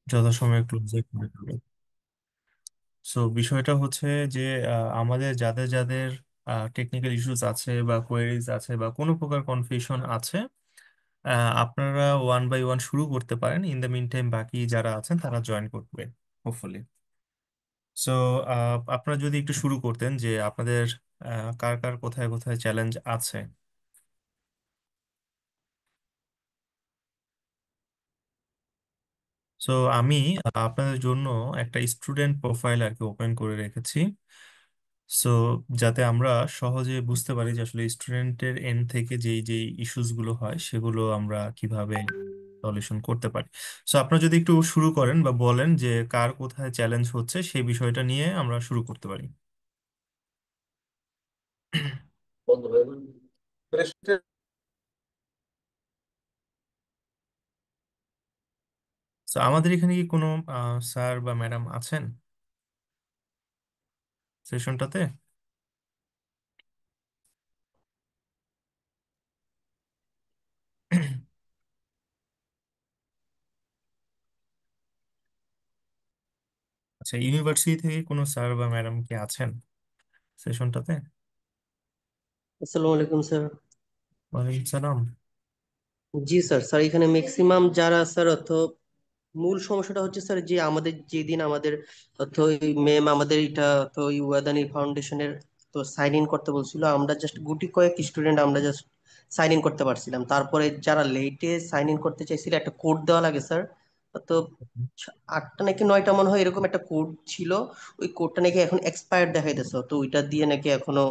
যথাসময়ে ক্লোজে করে ফেলো। সো বিষয়টা হচ্ছে যে আমাদের যাদের যাদের টেকনিক্যাল ইস্যুস আছে বা কোয়েরিজ আছে বা কোনো প্রকার কনফিউশন আছে, আপনারা ওয়ান বাই ওয়ান শুরু করতে পারেন। ইন দ্য মিন টাইম বাকি যারা আছেন তারা জয়েন করবে হোপফুলি। সো আপনারা যদি একটু শুরু করতেন যে আপনাদের কার কার কোথায় কোথায় চ্যালেঞ্জ আছে। সো আমি আপনাদের জন্য একটা স্টুডেন্ট প্রোফাইল আর কি ওপেন করে রেখেছি। সো যাতে আমরা সহজে বুঝতে পারি যে আসলে স্টুডেন্টের এন্ড থেকে যেই যেই ইস্যুস গুলো হয় সেগুলো আমরা কিভাবে সলিউশন করতে পারি। সো আপনারা যদি একটু শুরু করেন বা বলেন যে কার কোথায় চ্যালেঞ্জ হচ্ছে সেই বিষয়টা নিয়ে আমরা শুরু করতে পারি। বন্ধ হয়ে গেল। সো আমাদের এখানে কি কোনো স্যার বা ম্যাডাম আছেন সেশনটাতে? আচ্ছা, ইউনিভার্সিটি থেকে কোনো স্যার বা ম্যাডাম কি আছেন সেশনটাতে? আসসালামু আলাইকুম স্যার। ওয়ালাইকুম সালাম। জি স্যার, এখানে ম্যাক্সিমাম যারা স্যার অর্থ মূল সমস্যাটা হচ্ছে স্যার যে আমাদের যেদিন আমাদের অর্থ ম্যাম আমাদের এটা তো ওয়াদানি ফাউন্ডেশনের তো সাইন ইন করতে বলছিল, আমরা জাস্ট গুটি কয়েক স্টুডেন্ট আমরা জাস্ট সাইন ইন করতে পারছিলাম। তারপরে যারা লেটে সাইন ইন করতে চাইছিল একটা কোড দেওয়া লাগে স্যার। তো 8টা নাকি 9টা মনে হয় এরকম একটা কোড ছিল। ওই কোডটা নাকি এখন এক্সপায়ার্ড দেখাইতেছে, তো ওইটা দিয়ে নাকি এখনো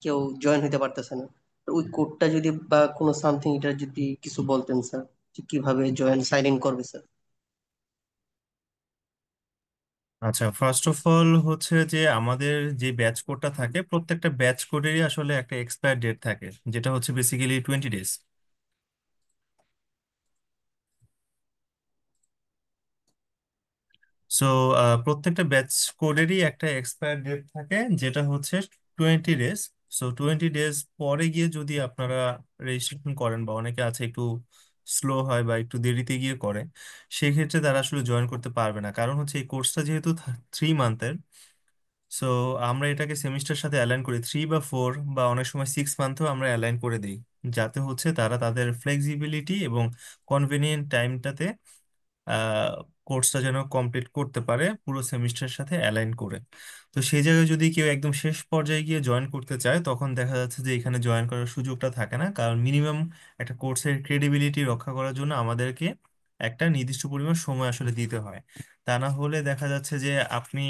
কেউ জয়েন হতে পারতেছে না। তো ওই কোডটা যদি বা কোনো সামথিং এটা যদি কিছু বলতেন স্যার, যে কিভাবে জয়েন সাইন ইন করবে স্যার। আচ্ছা, ফার্স্ট অফ অল হচ্ছে যে আমাদের যে ব্যাচ কোডটা থাকে প্রত্যেকটা ব্যাচ কোডেরই আসলে একটা এক্সপায়ার ডেট থাকে, যেটা হচ্ছে বেসিক্যালি 20 ডেজ। সো প্রত্যেকটা ব্যাচ কোডেরই একটা এক্সপায়ার ডেট থাকে যেটা হচ্ছে 20 ডেজ। সো 20 ডেজ পরে গিয়ে যদি আপনারা রেজিস্ট্রেশন করেন, বা অনেকে আছে একটু স্লো হয় বা একটু দেরিতে গিয়ে করে, সেক্ষেত্রে তারা আসলে জয়েন করতে পারবে না। কারণ হচ্ছে এই কোর্সটা যেহেতু 3 মান্থের, সো আমরা এটাকে সেমিস্টার সাথে অ্যালাইন করি 3 বা 4 বা অনেক সময় 6 মান্থও আমরা অ্যালাইন করে দিই, যাতে হচ্ছে তারা তাদের ফ্লেক্সিবিলিটি এবং কনভেনিয়েন্ট টাইমটাতে কোর্সটা যেন কমপ্লিট করতে পারে পুরো সেমিস্টারের সাথে অ্যালাইন করে। তো সেই জায়গায় যদি কেউ একদম শেষ পর্যায়ে গিয়ে জয়েন করতে চায়, তখন দেখা যাচ্ছে যে এখানে জয়েন করার সুযোগটা থাকে না, কারণ মিনিমাম একটা কোর্সের ক্রেডিবিলিটি রক্ষা করার জন্য আমাদেরকে একটা নির্দিষ্ট পরিমাণ সময় আসলে দিতে হয়। তা না হলে দেখা যাচ্ছে যে আপনি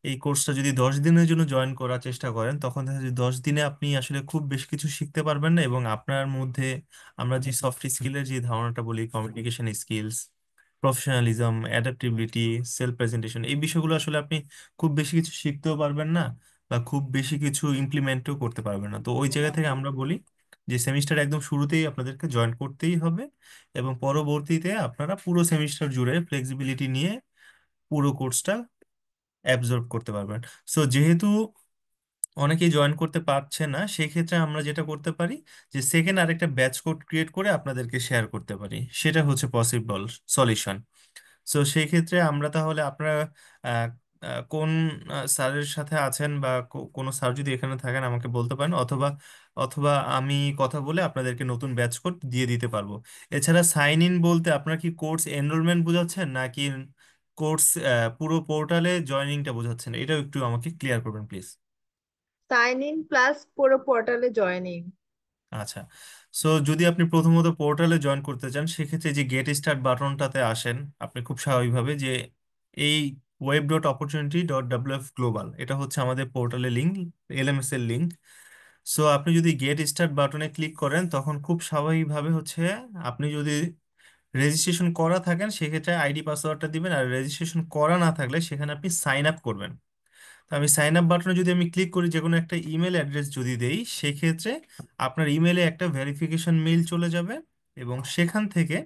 এই কোর্সটা যদি 10 দিনের জন্য জয়েন করার চেষ্টা করেন, তখন দেখা যাচ্ছে 10 দিনে আপনি আসলে খুব বেশি কিছু শিখতে পারবেন না, এবং আপনার মধ্যে আমরা যে সফট স্কিলের যে ধারণাটা বলি, communication skills, professionalism, adaptability, self presentation, এই বিষয়গুলো আসলে আপনি খুব বেশি কিছু শিখতেও পারবেন না বা খুব বেশি কিছু ইমপ্লিমেন্টও করতে পারবেন না। তো ওই জায়গা থেকে আমরা বলি যে সেমিস্টার একদম শুরুতেই আপনাদেরকে জয়েন করতেই হবে, এবং পরবর্তীতে আপনারা পুরো সেমিস্টার জুড়ে ফ্লেক্সিবিলিটি নিয়ে পুরো কোর্সটা অ্যাবজর্ব করতে পারবেন। সো যেহেতু অনেকেই জয়েন করতে পারছে না, সেক্ষেত্রে আমরা যেটা করতে পারি যে সেকেন্ড আরেকটা ব্যাচ কোড ক্রিয়েট করে আপনাদেরকে শেয়ার করতে পারি, সেটা হচ্ছে পসিবল সলিউশন। সো সেই ক্ষেত্রে আমরা তাহলে আপনারা আহ, কোন স্যারের সাথে আছেন, বা কোনো স্যার যদি এখানে থাকেন আমাকে বলতে পারেন, অথবা অথবা আমি কথা বলে আপনাদেরকে নতুন ব্যাচ কোড দিয়ে দিতে পারবো। এছাড়া সাইন ইন বলতে আপনার কি কোর্স এনরোলমেন্ট বোঝাচ্ছেন, নাকি কোর্স পুরো পোর্টালে জয়েনিংটা বোঝাচ্ছেন? এটাও একটু আমাকে ক্লিয়ার করবেন প্লিজ। সাইন ইন প্লাস পুরো পোর্টালে জয়েনিং। আচ্ছা, সো যদি আপনি প্রথমত পোর্টালে জয়েন করতে চান, সেক্ষেত্রে যে গেট স্টার্ট বাটনটাতে আসেন আপনি খুব স্বাভাবিকভাবে, যে এই web.opportunity.wf global, এটা হচ্ছে আমাদের পোর্টালের লিঙ্ক, এলএমএস এর লিঙ্ক। সো আপনি যদি গেট স্টার্ট বাটনে ক্লিক করেন, তখন খুব স্বাভাবিকভাবে হচ্ছে আপনি যদি রেজিস্ট্রেশন করা থাকেন সেক্ষেত্রে আইডি পাসওয়ার্ডটা দিবেন, আর রেজিস্ট্রেশন করা না থাকলে সেখানে আপনি সাইন আপ করবেন। তো আমি সাইন আপ বাটনে যদি আমি ক্লিক করি, যে কোনো একটা ইমেল অ্যাড্রেস যদি দেই, সেক্ষেত্রে আপনার ইমেলে একটা ভেরিফিকেশন মেইল চলে যাবে, এবং সেখান থেকে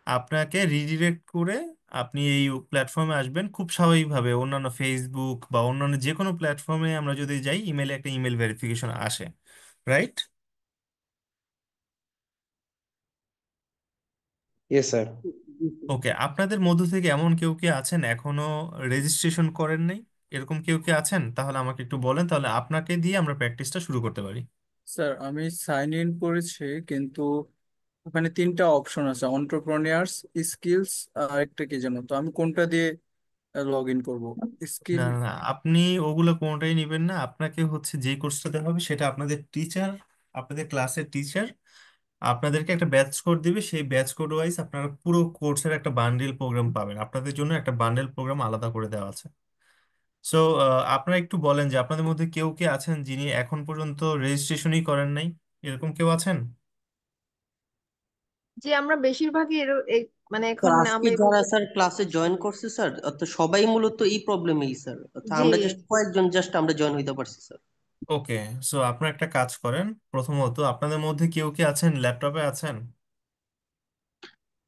আপনাকে রিডিরেক্ট করে আপনি এই প্ল্যাটফর্মে আসবেন। খুব স্বাভাবিকভাবে অন্যান্য ফেসবুক বা অন্যান্য যে কোনো প্ল্যাটফর্মে আমরা যদি যাই, ইমেলে একটা ইমেল ভেরিফিকেশন আসে, রাইট? Yes sir. ওকে, আপনাদের মধ্য থেকে এমন কেউ কি আছেন এখনো রেজিস্ট্রেশন করেন নাই? এরকম কেউ কি আছেন? তাহলে আমাকে একটু বলেন, তাহলে আপনাকে দিয়ে আমরা প্র্যাকটিসটা শুরু করতে পারি। স্যার আমি সাইন ইন করেছি, কিন্তু ওখানে তিনটা অপশন আছে, অন্টারপ্রেনিয়ার্স, স্কিলস, আর একটা কি জানো, তো আমি কোনটা দিয়ে লগ ইন করবো? না স্কিল। না না, আপনি ওগুলো কোনোটাই নেবেন না। আপনাকে হচ্ছে যে কোর্সটাতে হবে সেটা আপনাদের টিচার, আপনাদের ক্লাসের টিচার আপনাদেরকে একটা ব্যাচ কোড দিবে। সেই ব্যাচ কোড ওয়াইজ আপনারা পুরো কোর্সের একটা বান্ডেল প্রোগ্রাম পাবেন। আপনাদের জন্য একটা বান্ডেল প্রোগ্রাম আলাদা করে দেওয়া আছে। সো আপনারা একটু বলেন যে আপনাদের মধ্যে কেউ কে আছেন যিনি এখন পর্যন্ত রেজিস্ট্রেশনই করেন নাই? এরকম কেউ আছেন? যে আমরা বেশিরভাগই মানে স্যার এখন আজকে আমি যারা স্যার ক্লাসে জয়েন করছে স্যার, তো সবাই মূলত এই প্রবলেমেই স্যার। জি আমরা জাস্ট কয়েকজন জাস্ট আমরা জয়েন হইতে পারছি স্যার। ওকে, সো আপনারা একটা কাজ করেন। প্রথমত আপনাদের মধ্যে কেউ কি আছেন ল্যাপটপে আছেন?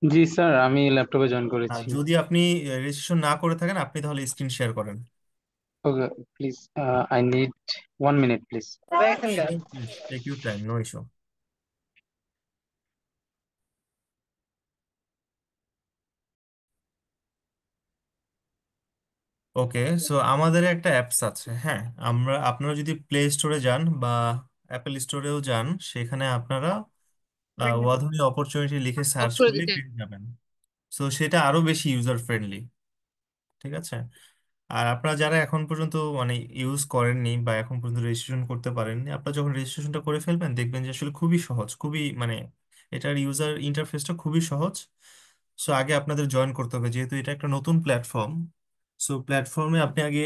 জি স্যার, আমি ল্যাপটপে জয়েন করেছি। যদি আপনি রেজিস্ট্রেশন না করে থাকেন, আপনি তাহলে স্ক্রিন শেয়ার করেন। Okay, please, I need 1 minute please. Sure, please take your time, no issue. Okay, so আমাদের একটা অ্যাপস আছে, হ্যাঁ। আপনারা যদি প্লে স্টোরে যান বা অ্যাপেল স্টোরেও যান, সেখানে আপনারা ওয়াধনী অপরচুনিটি লিখে সার্চ করলে পেয়ে যাবেন। সো সেটা আরো বেশি ইউজার ফ্রেন্ডলি, ঠিক আছে। আর আপনারা যারা এখন পর্যন্ত মানে ইউজ করেননি বা এখন পর্যন্ত রেজিস্ট্রেশন করতে পারেননি, আপনারা যখন রেজিস্ট্রেশনটা করে ফেলবেন দেখবেন যে আসলে খুবই সহজ, খুবই মানে এটার ইউজার ইন্টারফেসটা খুবই সহজ। সো আগে আপনাদের জয়েন করতে হবে, যেহেতু এটা একটা নতুন প্ল্যাটফর্ম। সো প্ল্যাটফর্মে আপনি আগে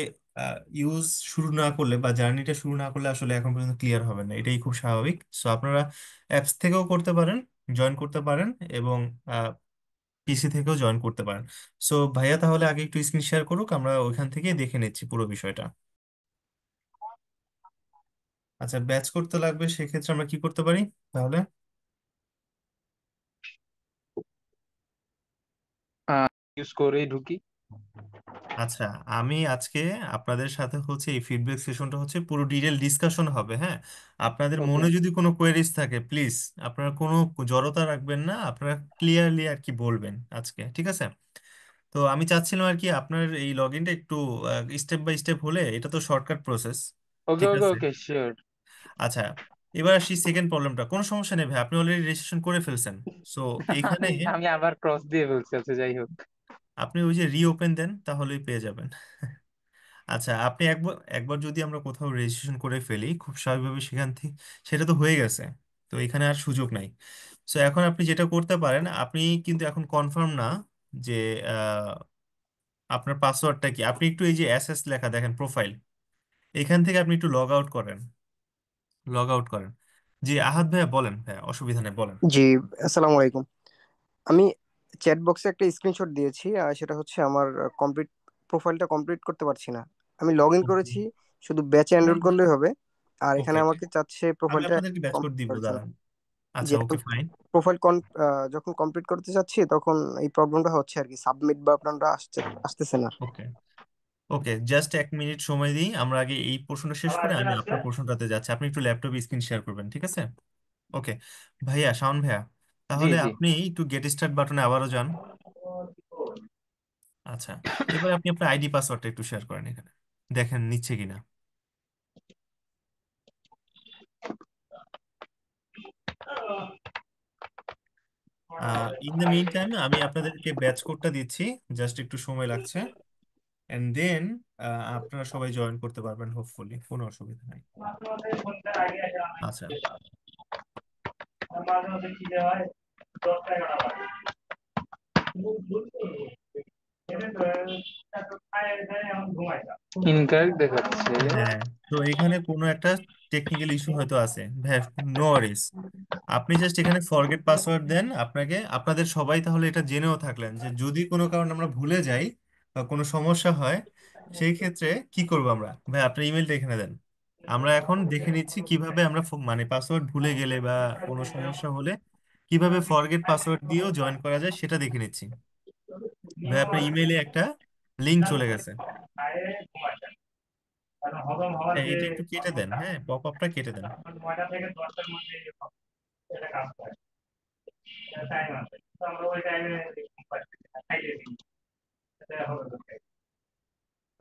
ইউজ শুরু না করলে বা জার্নিটা শুরু না করলে আসলে এখন পর্যন্ত ক্লিয়ার হবে না, এটাই খুব স্বাভাবিক। সো আপনারা অ্যাপস থেকেও করতে পারেন, জয়েন করতে পারেন, এবং পিসি থেকেও জয়েন করতে পারেন। সো ভাইয়া তাহলে আগে একটু স্ক্রিন শেয়ার করুক, আমরা ওইখান থেকে দেখে নিচ্ছি পুরো বিষয়টা। আচ্ছা, ব্যাচ করতে লাগবে, সেক্ষেত্রে আমরা কি করতে পারি তাহলে? ইউজ করেই ঢুকি। আচ্ছা, আমি আজকে আপনাদের সাথে হচ্ছে এই ফিডব্যাক সেশনটা হচ্ছে পুরো ডিটেল ডিসকাশন হবে, হ্যাঁ। আপনাদের ওকে। মনে যদি কোনো কোয়েরিজ থাকে, প্লিজ আপনারা কোনো জড়তা রাখবেন না, আপনারা ক্লিয়ারলি আর কি বলবেন আজকে, ঠিক আছে। তো আমি চাচ্ছিলাম আর কি আপনার এই লগ ইনটা একটু স্টেপ বাই স্টেপ হলে, এটা তো শর্টকাট প্রসেস, ওকে ঠিক ওকে আছে। ওকে, শিওর। আচ্ছা, এবার আসি সেকেন্ড প্রবলেমটা। কোনো সমস্যা নেই ভাই, আপনি অলরেডি রেজিস্ট্রেশন করে ফেলছেন। সো এইখানে আমি আমি আবার ক্রস দিয়ে ফেলছি, আচ্ছা যাই হোক। আপনি ওই যে রিওপেন দেন, তাহলেই পেয়ে যাবেন। আচ্ছা, আপনি একবার একবার যদি আমরা কোথাও রেজিস্ট্রেশন করে ফেলি খুব স্বাভাবিকভাবে সেখান থেকে, সেটা তো হয়ে গেছে, তো এখানে আর সুযোগ নাই। সো এখন আপনি যেটা করতে পারেন, আপনি কিন্তু এখন কনফার্ম না যে আহ, আপনার পাসওয়ার্ডটা কি। আপনি একটু এই যে এসএস লেখা দেখেন প্রোফাইল, এখান থেকে আপনি একটু লগ আউট করেন, লগ আউট করেন। জি আহাদ ভাইয়া, বলেন ভাইয়া, অসুবিধা নেই, বলেন। জি, আসসালামু আলাইকুম। আমি চ্যাট বক্সে একটা স্ক্রিনশট দিয়েছি, আর সেটা হচ্ছে আমার কমপ্লিট প্রোফাইলটা কমপ্লিট করতে পারছি না। আমি লগ ইন করেছি, শুধু ব্যাচে এনরোল করলেই হবে। আর এখানে ওকে, আমাকে চাচ্ছে আমি প্রোফাইলটা আপনাদেরকে ব্যাচ কোড কমপ্লিট দিব, করার জন্য। দাঁড়ান। যে আচ্ছা, আমি ওকে ফাইন। প্রোফাইল যখন কমপ্লিট করতে চাচ্ছি, তখন এই প্রবলেমটা হচ্ছে আর কি, সাবমিট বাটনটা আসতেছে না। ওকে, ওকে, জাস্ট 1 মিনিট সময় দিই, আমরা আগে এই পোর্শনটা শেষ করে আমি আপনার পোর্শনটাতে যাচ্ছি। আপনি একটু ল্যাপটপে স্ক্রিন শেয়ার করবেন, ঠিক আছে। ওকে ভাইয়া, শাওন ভাইয়া, জি তাহলে জি। আপনি একটু গেট স্টার্ট বাটনে আবারও যান। আচ্ছা, এবার আপনি আপনার আইডি পাসওয়ার্ডটা একটু শেয়ার করেন এখানে, দেখেন নিচ্ছে কিনা। ইন দ্য মিন টাইম আমি আপনাদেরকে ব্যাচ কোডটা দিচ্ছি, জাস্ট একটু সময় লাগছে। এন্ড দেন আপনারা সবাই জয়েন করতে পারবেন হোপফুলি, কোনো অসুবিধা নাই। আচ্ছা, ইনকারেক্ট দেখাচ্ছে। হ্যাঁ, তো এখানে কোনো একটা টেকনিক্যাল ইস্যু হয়তো আছে ভাই, নো ওয়ারিস। আপনি জাস্ট এখানে ফরগেট পাসওয়ার্ড দেন। আপনাদের সবাই তাহলে এটা জেনেও থাকলেন যে যদি কোনো কারণে আমরা ভুলে যাই বা কোনো সমস্যা হয়, সেই ক্ষেত্রে কি করবো আমরা। ভাই আপনার ইমেলটা এখানে দেন, আমরা এখন দেখে নিচ্ছি কিভাবে আমরা মানে পাসওয়ার্ড ভুলে গেলে বা কোনো সমস্যা হলে কিভাবে ফরগেট পাসওয়ার্ড দিয়েও জয়েন করা যায় সেটা দেখে নিচ্ছি। ভাই আপনার ইমেইলে একটা লিংক চলে গেছে, হ্যাঁ এটা একটু কেটে দেন, হ্যাঁ পপ আপটা কেটে দেন।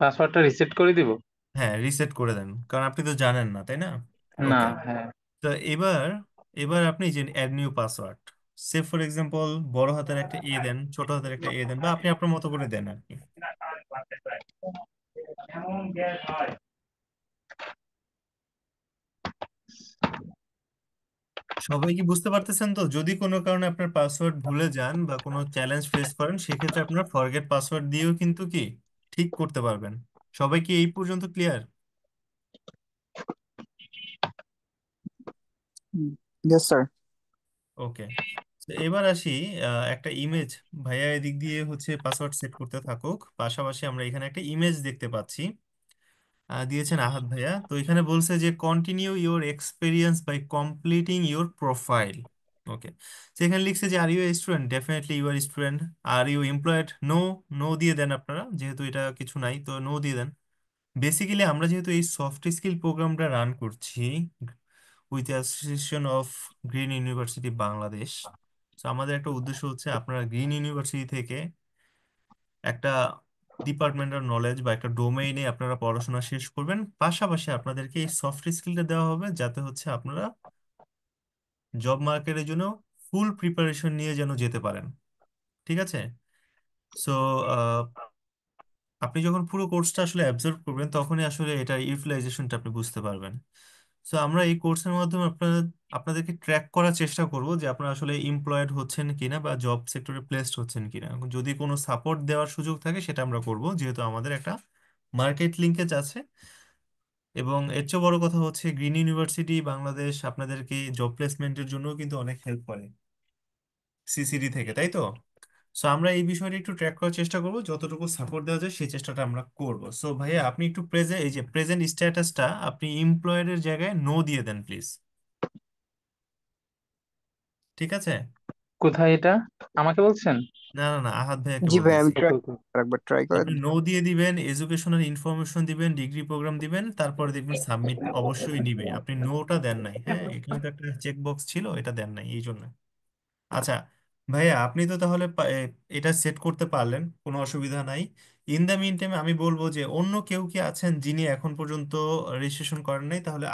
পাসওয়ার্ডটা রিসেট করে দিব? হ্যাঁ, রিসেট করে দেন, কারণ আপনি তো জানেন না, তাই না? না, ওকে। হ্যাঁ। তো এবার এবার আপনি যে অ্যাড নিউ পাসওয়ার্ড, সে ফর এক্সাম্পল বড় হাতের একটা এ দেন, ছোট হাতের একটা এ দেন, বা আপনি আপনার মতো করে দেন আর কি। সবাই কি বুঝতে পারতেছেন? তো যদি কোনো কারণে আপনার পাসওয়ার্ড ভুলে যান বা কোনো চ্যালেঞ্জ ফেস করেন, সেক্ষেত্রে আপনার ফরগেট পাসওয়ার্ড দিয়েও কিন্তু কি ঠিক করতে পারবেন। সবাই কি এই পর্যন্ত ক্লিয়ার? Yes sir. ওকে। তো এবার আসি, একটা ইমেজ, ভাইয়া এদিক দিয়ে হচ্ছে পাসওয়ার্ড সেট করতে থাকুক, পাশাপাশি আমরা এখানে একটা ইমেজ দেখতে পাচ্ছি, দিয়েছেন আহাদ ভাইয়া। তো এখানে বলছে যে continue your experience by completing your profile. Okay. সেখানে লিখছে যে are you student, definitely you are student. Are you employed, no. No দিয়ে দেন আপনারা, যেহেতু এটা কিছু নাই তো নো দিয়ে দেন। বেসিক্যালি আমরা যেহেতু এই সফট স্কিল প্রোগ্রামটা রান করছি with association of green university Bangladesh, তো আমাদের একটা উদ্দেশ্য হচ্ছে আপনারা গ্রিন ইউনিভার্সিটি থেকে একটা ডিপার্টমেন্টাল নলেজ বা একটা ডোমেইনে আপনারা পড়াশোনা শেষ করবেন, পাশাপাশি আপনাদেরকে এই সফট স্কিলটা দেওয়া হবে যাতে হচ্ছে আপনারা জব মার্কেটের জন্য ফুল প্রিপারেশন নিয়ে যেন যেতে পারেন। ঠিক আছে? সো আপনি যখন পুরো কোর্সটা আসলে অ্যাবজর্ভ করবেন, তখনই আসলে এটার ইউটিলাইজেশনটা আপনি বুঝতে পারবেন। সো আমরা এই কোর্সের মাধ্যমে আপনাদেরকে ট্র্যাক করার চেষ্টা করব যে আপনারা আসলে এমপ্লয়েড হচ্ছেন কিনা বা জব সেক্টরে প্লেসড হচ্ছেন কিনা। যদি কোনো সাপোর্ট দেওয়ার সুযোগ থাকে সেটা আমরা করব, যেহেতু আমাদের একটা মার্কেট লিঙ্কেজ আছে। এবং এর চেয়ে বড় কথা হচ্ছে গ্রিন ইউনিভার্সিটি বাংলাদেশ আপনাদেরকে জব প্লেসমেন্টের জন্য কিন্তু অনেক হেল্প করে সিসিডি থেকে, তাই তো? সো আমরা এই বিষয়টা একটু ট্র্যাক করার চেষ্টা করব, যতটুকু সাপোর্ট দেওয়া যায় সেই চেষ্টাটা আমরা করব। সো ভাইয়া আপনি একটু এই যে প্রেজেন্ট স্ট্যাটাসটা আপনি এমপ্লয়েডের জায়গায় নো দিয়ে দেন প্লিজ। ঠিক আছে? কোথায় এটা আমাকে বলছেন? না না না, আহাদ ভাইয়াকে জি ভাই, আমি বলতেছি। ট্রাই ওকে, ওকে। একবার ট্রাই করে আপনি নো দিয়ে দিবেন, এডুকেশনাল ইনফরমেশন দিবেন, ডিগ্রি প্রোগ্রাম দিবেন, তারপরে দেখবেন সাবমিট অবশ্যই নিবে। আপনি নোটা দেন নাই, হ্যাঁ, এখানে তো একটা চেক বক্স ছিল, এটা দেন নাই এই জন্য। আচ্ছা ভাইয়া, আপনি তো তাহলে এটা সেট করতে পারলেন, কোনো অসুবিধা নাই। ইন দ্য মিন টাইমে আমি বলবো যে অন্য কেউ কি আছেন যিনি এখন পর্যন্ত রেজিস্ট্রেশন করেন নাই, তাহলে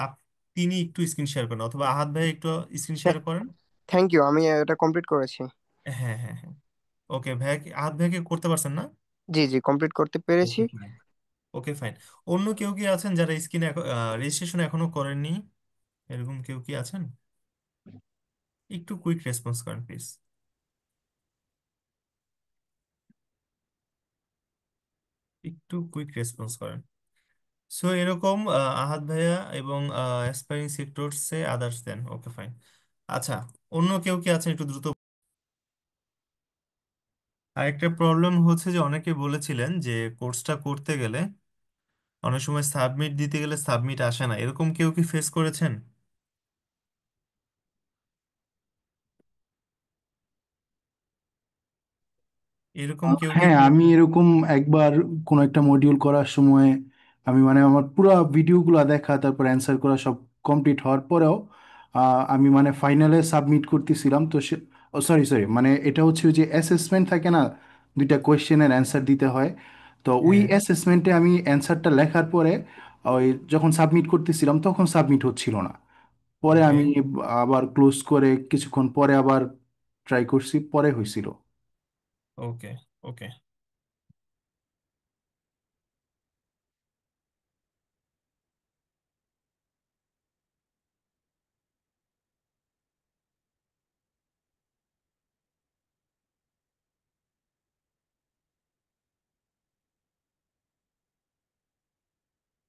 তিনি একটু স্ক্রিন শেয়ার করেন, অথবা আহাদ ভাই একটু স্ক্রিন শেয়ার করেন। থ্যাংক ইউ, আমি এটা কমপ্লিট করেছি। হ্যাঁ হ্যাঁ হ্যাঁ। ওকে ভাইয়া, আহাদ ভাইকে করতে পারছেন না? জি জি, কমপ্লিট করতে পেরেছি। Okay fine. Okay fine. অন্য কেউ কি আছেন যারা স্ক্রিনে রেজিস্ট্রেশন এখনো করেননি? এরকম কেউ কি আছেন? একটু কুইক রেসপন্স করেন প্লিজ। একটু কুইক রেসপন্স করেন। সো এরকম আহাদ ভাইয়া এবং অ্যাসপায়ারিং সেক্টরসে আদার্স দেন। Okay fine. আচ্ছা, অন্য কেউ কি আছেন? একটু দ্রুত। আরেকটা প্রবলেম হচ্ছে যে অনেকে বলেছিলেন যে কোর্সটা করতে গেলে অনেক সময় সাবমিট দিতে গেলে সাবমিট আসে না, এরকম কেউ কি ফেস করেছেন? এরকম কেউ কি হ্যাঁ, আমি এরকম একবার কোন একটা মডিউল করার সময় আমি মানে আমার পুরো ভিডিওগুলো দেখা তারপর অ্যান্সার করা সব কমপ্লিট হওয়ার পরেও আমি মানে ফাইনালে সাবমিট করতেছিলাম তো সে সরি সরি মানে এটা হচ্ছে ওই যে অ্যাসেসমেন্ট থাকে না, দুইটা কোয়েশ্চেনের অ্যান্সার দিতে হয়। তো ওই হ্যাঁ। অ্যাসেসমেন্টে আমি অ্যান্সারটা লেখার পরে ওই যখন সাবমিট করতেছিলাম তখন সাবমিট হচ্ছিল না। পরে ওকে। আমি আবার ক্লোজ করে কিছুক্ষণ পরে আবার ট্রাই করছি, পরে হয়েছিল। ওকে। ওকে।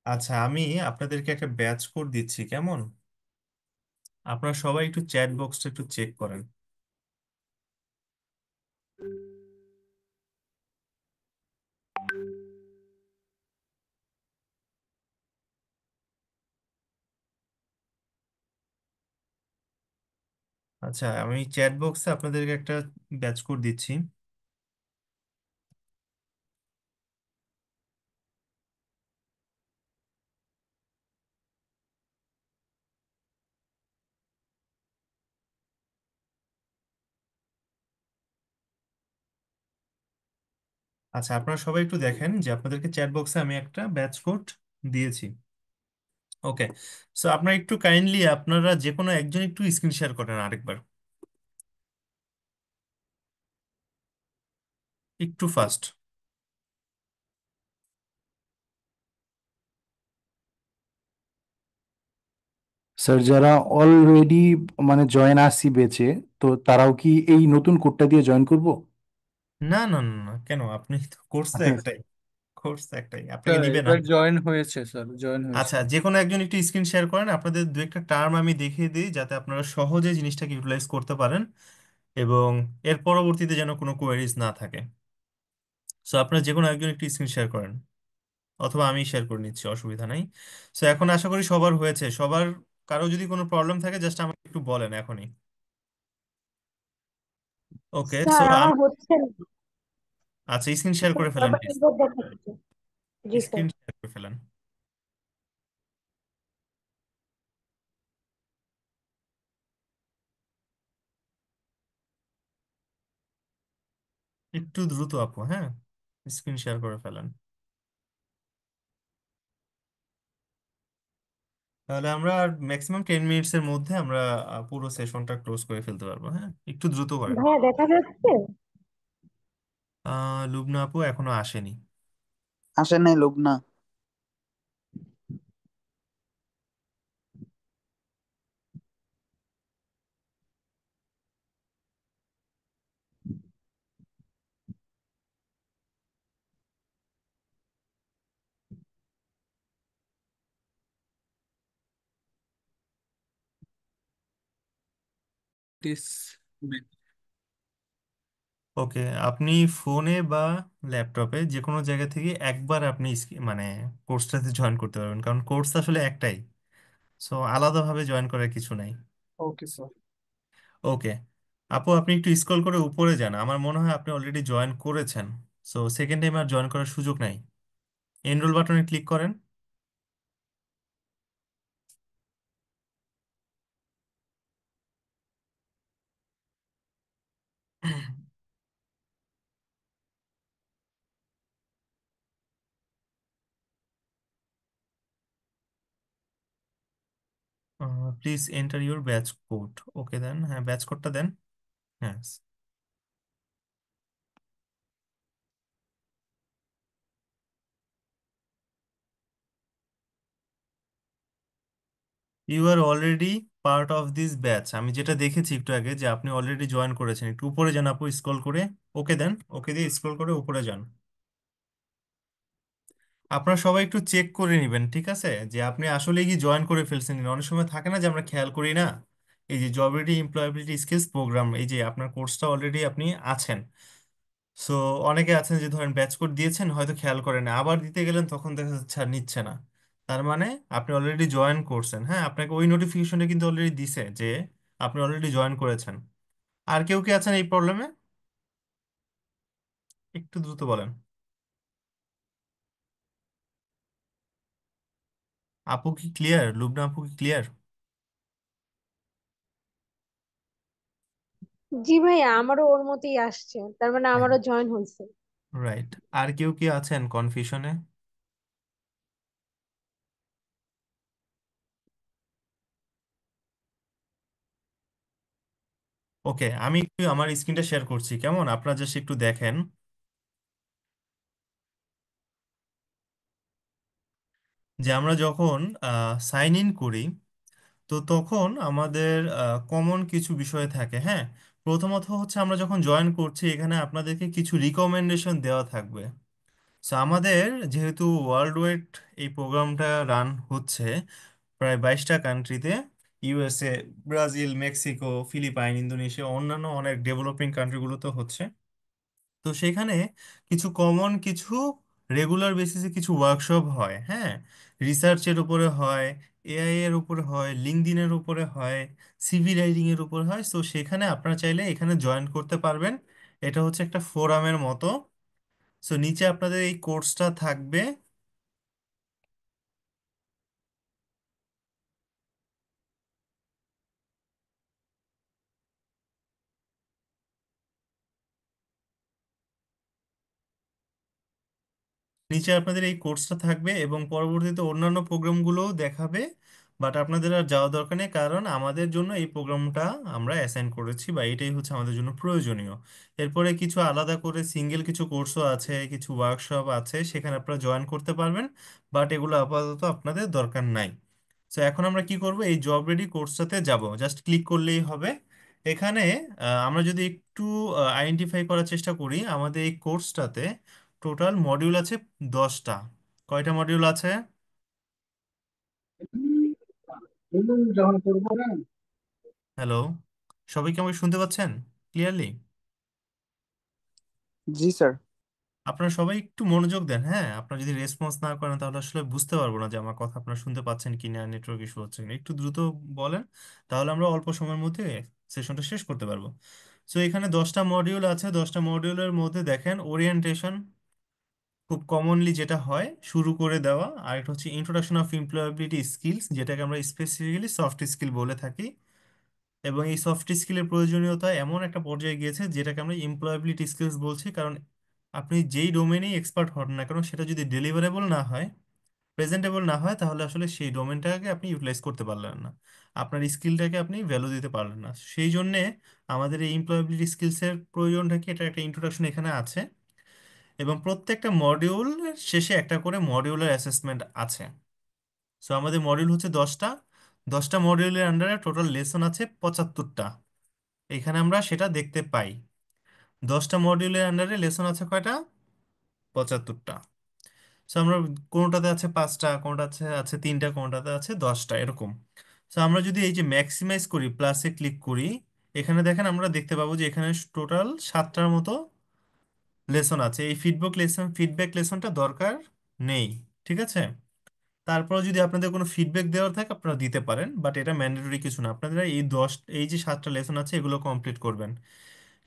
আচ্ছা, আমি আপনাদেরকে একটা ব্যাচ কোড দিচ্ছি, কেমন? আপনারা সবাই একটু চ্যাট বক্সটা একটু চেক করেন। আচ্ছা, আমি চ্যাট বক্সে আপনাদেরকে একটা ব্যাচ কোড দিচ্ছি। আচ্ছা, আপনারা সবাই একটু দেখেন যে আপনাদেরকে চ্যাট বক্সে আমি একটা ব্যাচ কোড দিয়েছি। ওকে, সো আপনারা একটু কাইন্ডলি আপনারা যে কোনো একজন একটু স্ক্রিন শেয়ার করেন আরেকবার, একটু ফাস্ট। স্যার, যারা অলরেডি মানে জয়েন আসি বেচে, তো তারাও কি এই নতুন কোডটা দিয়ে জয়েন করব? না না না না, কেন? আপনি তো কোর্স তো একটাই, কোর্স একটাই, আপনাকে স্যার নিবে না। এবার জয়েন হয়েছে, স্যার জয়েন হয়েছে। আচ্ছা, যে কোনো একজন একটু স্ক্রিন শেয়ার করেন, আপনাদের দু একটা টার্ম আমি দেখিয়ে দিই যাতে আপনারা সহজে জিনিসটাকে ইউটিলাইজ করতে পারেন এবং এর পরবর্তীতে যেন কোনো কোয়েরিজ না থাকে। সো আপনারা যে কোনো একজন একটু স্ক্রিন শেয়ার করেন, অথবা আমি শেয়ার করে নিচ্ছি, অসুবিধা নাই। সো এখন আশা করি সবার হয়েছে। সবার কারো যদি কোনো প্রবলেম থাকে জাস্ট আমাকে একটু বলেন এখনই। ওকে, সো স্যার আমার হচ্ছে না। আচ্ছা, স্ক্রিন শেয়ার করে ফেলেন বারবার প্লিজ, error দেখাচ্ছে। জি স্যার। স্ক্রিন শেয়ার করে ফেলেন। একটু দ্রুত আপু, হ্যাঁ, স্ক্রিন শেয়ার করে ফেলেন। তাহলে আমরা ম্যাক্সিমাম 10 মিনিটস এর মধ্যে আমরা পুরো সেশনটা ক্লোজ করে ফেলতে পারবো। হ্যাঁ, একটু দ্রুত করেন। ভাইয়া দেখা যাচ্ছে? লুবনা আপু এখনো আসেনি। আসে নাই লোক না। দিস ওকে, আপনি ফোনে বা ল্যাপটপে যে কোনো জায়গা থেকে একবার আপনি মানে কোর্সটাতে জয়েন করতে পারবেন, কারণ কোর্স আসলে একটাই। সো আলাদাভাবে জয়েন করার কিছু নাই। Okay sir. ওকে আপু, আপনি একটু স্ক্রল করে উপরে যান, আমার মনে হয় আপনি অলরেডি জয়েন করেছেন। সো সেকেন্ড টাইম আর জয়েন করার সুযোগ নাই। এনরোল বাটনে ক্লিক করেন। Please enter your batch code. Okay দেন, হ্যাঁ ব্যাচ কোডটা দেন। হ্যাঁ, you are already part of this batch. আমি যেটা দেখেছি একটু আগে যে আপনি অলরেডি জয়েন করেছেন। একটু উপরে যান আপু, স্ক্রল করে। ওকে দেন, ওকে দিয়ে স্ক্রল করে উপরে যান। আপনারা সবাই একটু চেক করে নেবেন, ঠিক আছে, যে আপনি আসলে কি জয়েন করে ফেলছেন কিনা। অনেক সময় থাকে না যে আমরা খেয়াল করি না। এই যে job ready employability skills program, এই যে আপনার কোর্সটা অলরেডি আপনি আছেন। সো অনেকে আছেন যে ধরেন ব্যাচ কোড দিয়েছেন, হয়তো খেয়াল করেন না, আবার দিতে গেলেন তখন দেখা যাচ্ছে আর নিচ্ছে না। তার মানে আপনি অলরেডি জয়েন করছেন। হ্যাঁ, আপনাকে ওই নোটিফিকেশনটা কিন্তু অলরেডি দিছে যে আপনি অলরেডি জয়েন করেছেন। আর কেউ কি আছেন এই প্রবলেমে? একটু দ্রুত বলেন। আপু কি ক্লিয়ার? লুবনা আপু কি ক্লিয়ার? জি ভাইয়া, আমারও ওর মতোই আসছে, তার মানে হ্যাঁ, আমারও জয়েন হয়েছে। রাইট। আর কেউ কি আছেন কনফিউশনে? ওকে, আমি একটু আমার স্ক্রিনটা শেয়ার করছি, কেমন? আপনারা জাস্ট একটু দেখেন যে আমরা যখন সাইন ইন করি, তো তখন আমাদের কমন কিছু বিষয় থাকে। হ্যাঁ, প্রথমত হচ্ছে আমরা যখন জয়েন করছি এখানে আপনাদেরকে কিছু রিকমেন্ডেশন দেওয়া থাকবে। সো আমাদের যেহেতু ওয়ার্ল্ড ওয়াইড এই প্রোগ্রামটা রান হচ্ছে প্রায় 22টা কান্ট্রিতে, USA, Brazil, Mexico, Philippines, Indonesia, অন্যান্য অনেক ডেভেলপিং কান্ট্রিগুলোতে হচ্ছে। তো সেখানে কিছু কমন কিছু রেগুলার বেসিসে কিছু ওয়ার্কশপ হয়। হ্যাঁ, রিসার্চের উপরে হয়, এআই এর উপরে হয়, লিঙ্কডইনের উপরে হয়, সিভি রাইটিং এর উপরে হয়। তো সেখানে আপনারা চাইলে এখানে জয়েন করতে পারবেন। এটা হচ্ছে একটা ফোরামের মতো। সো নিচে আপনাদের এই কোর্সটা থাকবে। নিচে আপনাদের এই কোর্সটা থাকবে এবং পরবর্তীতে অন্যান্য প্রোগ্রামগুলোও দেখাবে, বাট আপনাদের আর যাওয়া দরকার নেই, কারণ আমাদের জন্য এই প্রোগ্রামটা আমরা অ্যাসাইন করেছি বা এটাই হচ্ছে আমাদের জন্য প্রয়োজনীয়। এরপরে কিছু আলাদা করে সিঙ্গেল কিছু কোর্সও আছে, কিছু ওয়ার্কশপ আছে, সেখানে আপনারা জয়েন করতে পারবেন, বাট এগুলো আপাতত আপনাদের দরকার নাই। তো এখন আমরা কি করব, এই জব রেডি কোর্সটাতে যাব, জাস্ট ক্লিক করলেই হবে। এখানে আমরা যদি একটু আইডেন্টিফাই করার চেষ্টা করি, আমাদের এই কোর্সটাতে টোটাল মডিউল আছে 10টা। কয়টা মডিউল আছে? হ্যালো, সবাই কি আমাকে শুনতে পাচ্ছেন ক্লিয়ারলি? জি স্যার। আপনারা সবাই একটু মনোযোগ দেন, হ্যাঁ, আপনারা যদি রেসপন্স না করেন তাহলে আসলে বুঝতে পারবো না যে আমার কথা আপনারা শুনতে পাচ্ছেন কিনা, নেটওয়ার্ক ইস্যু হচ্ছে কিনা। একটু দ্রুত বলেন, তাহলে আমরা অল্প সময়ের মধ্যে সেশনটা শেষ করতে পারবো। সো এখানে 10টা মডিউল আছে, 10টা মডিউলের মধ্যে দেখেন ওরিয়েন্টেশন খুব কমনলি যেটা হয় শুরু করে দেওয়া, আর একটা হচ্ছে ইন্ট্রোডাকশন অফ এমপ্লয়াবিলিটি স্কিলস, যেটাকে আমরা স্পেসিফিক্যালি সফট স্কিল বলে থাকি। এবং এই সফট স্কিলের প্রয়োজনীয়তা এমন একটা পর্যায়ে গিয়েছে যেটাকে আমরা এমপ্লয়াবিলিটি স্কিলস বলছি, কারণ আপনি যেই ডোমেনেই এক্সপার্ট হন না কেন, সেটা যদি ডেলিভারেবল না হয়, প্রেজেন্টেবল না হয়, তাহলে আসলে সেই ডোমেনটাকে আপনি ইউটিলাইজ করতে পারলেন না, আপনার স্কিলটাকে আপনি ভ্যালু দিতে পারলেন না। সেই জন্যে আমাদের এই এমপ্লয়াবিলিটি স্কিলসের প্রয়োজনটা কি, এটা একটা ইন্ট্রোডাকশন এখানে আছে। এবং প্রত্যেকটা মডিউল শেষে একটা করে মডিউলার অ্যাসেসমেন্ট আছে। সো আমাদের মডিউল হচ্ছে 10টা, 10টা মডিউলের আন্ডারে টোটাল লেসন আছে 75টা। এখানে আমরা সেটা দেখতে পাই। 10টা মডিউলের আন্ডারে লেসন আছে কয়টা? 75টা। সো আমরা কোনোটাতে আছে 5টা, কোনোটাতে আছে 3টা, কোনোটাতে আছে 10টা, এরকম। সো আমরা যদি এই যে ম্যাক্সিমাইজ করি, প্লাসে ক্লিক করি, এখানে দেখেন আমরা দেখতে পাবো যে এখানে টোটাল 7টার মতো লেসন আছে। এই ফিডব্যাক লেসনটা দরকার নেই, ঠিক আছে। তারপর যদি আপনাদের কোনো ফিডব্যাক দেওয়ার থাকে আপনারা দিতে পারেন, বাট এটা ম্যান্ডেটরি কিছু না। আপনারা এই যে 7টা লেসন আছে এগুলো কমপ্লিট করবেন।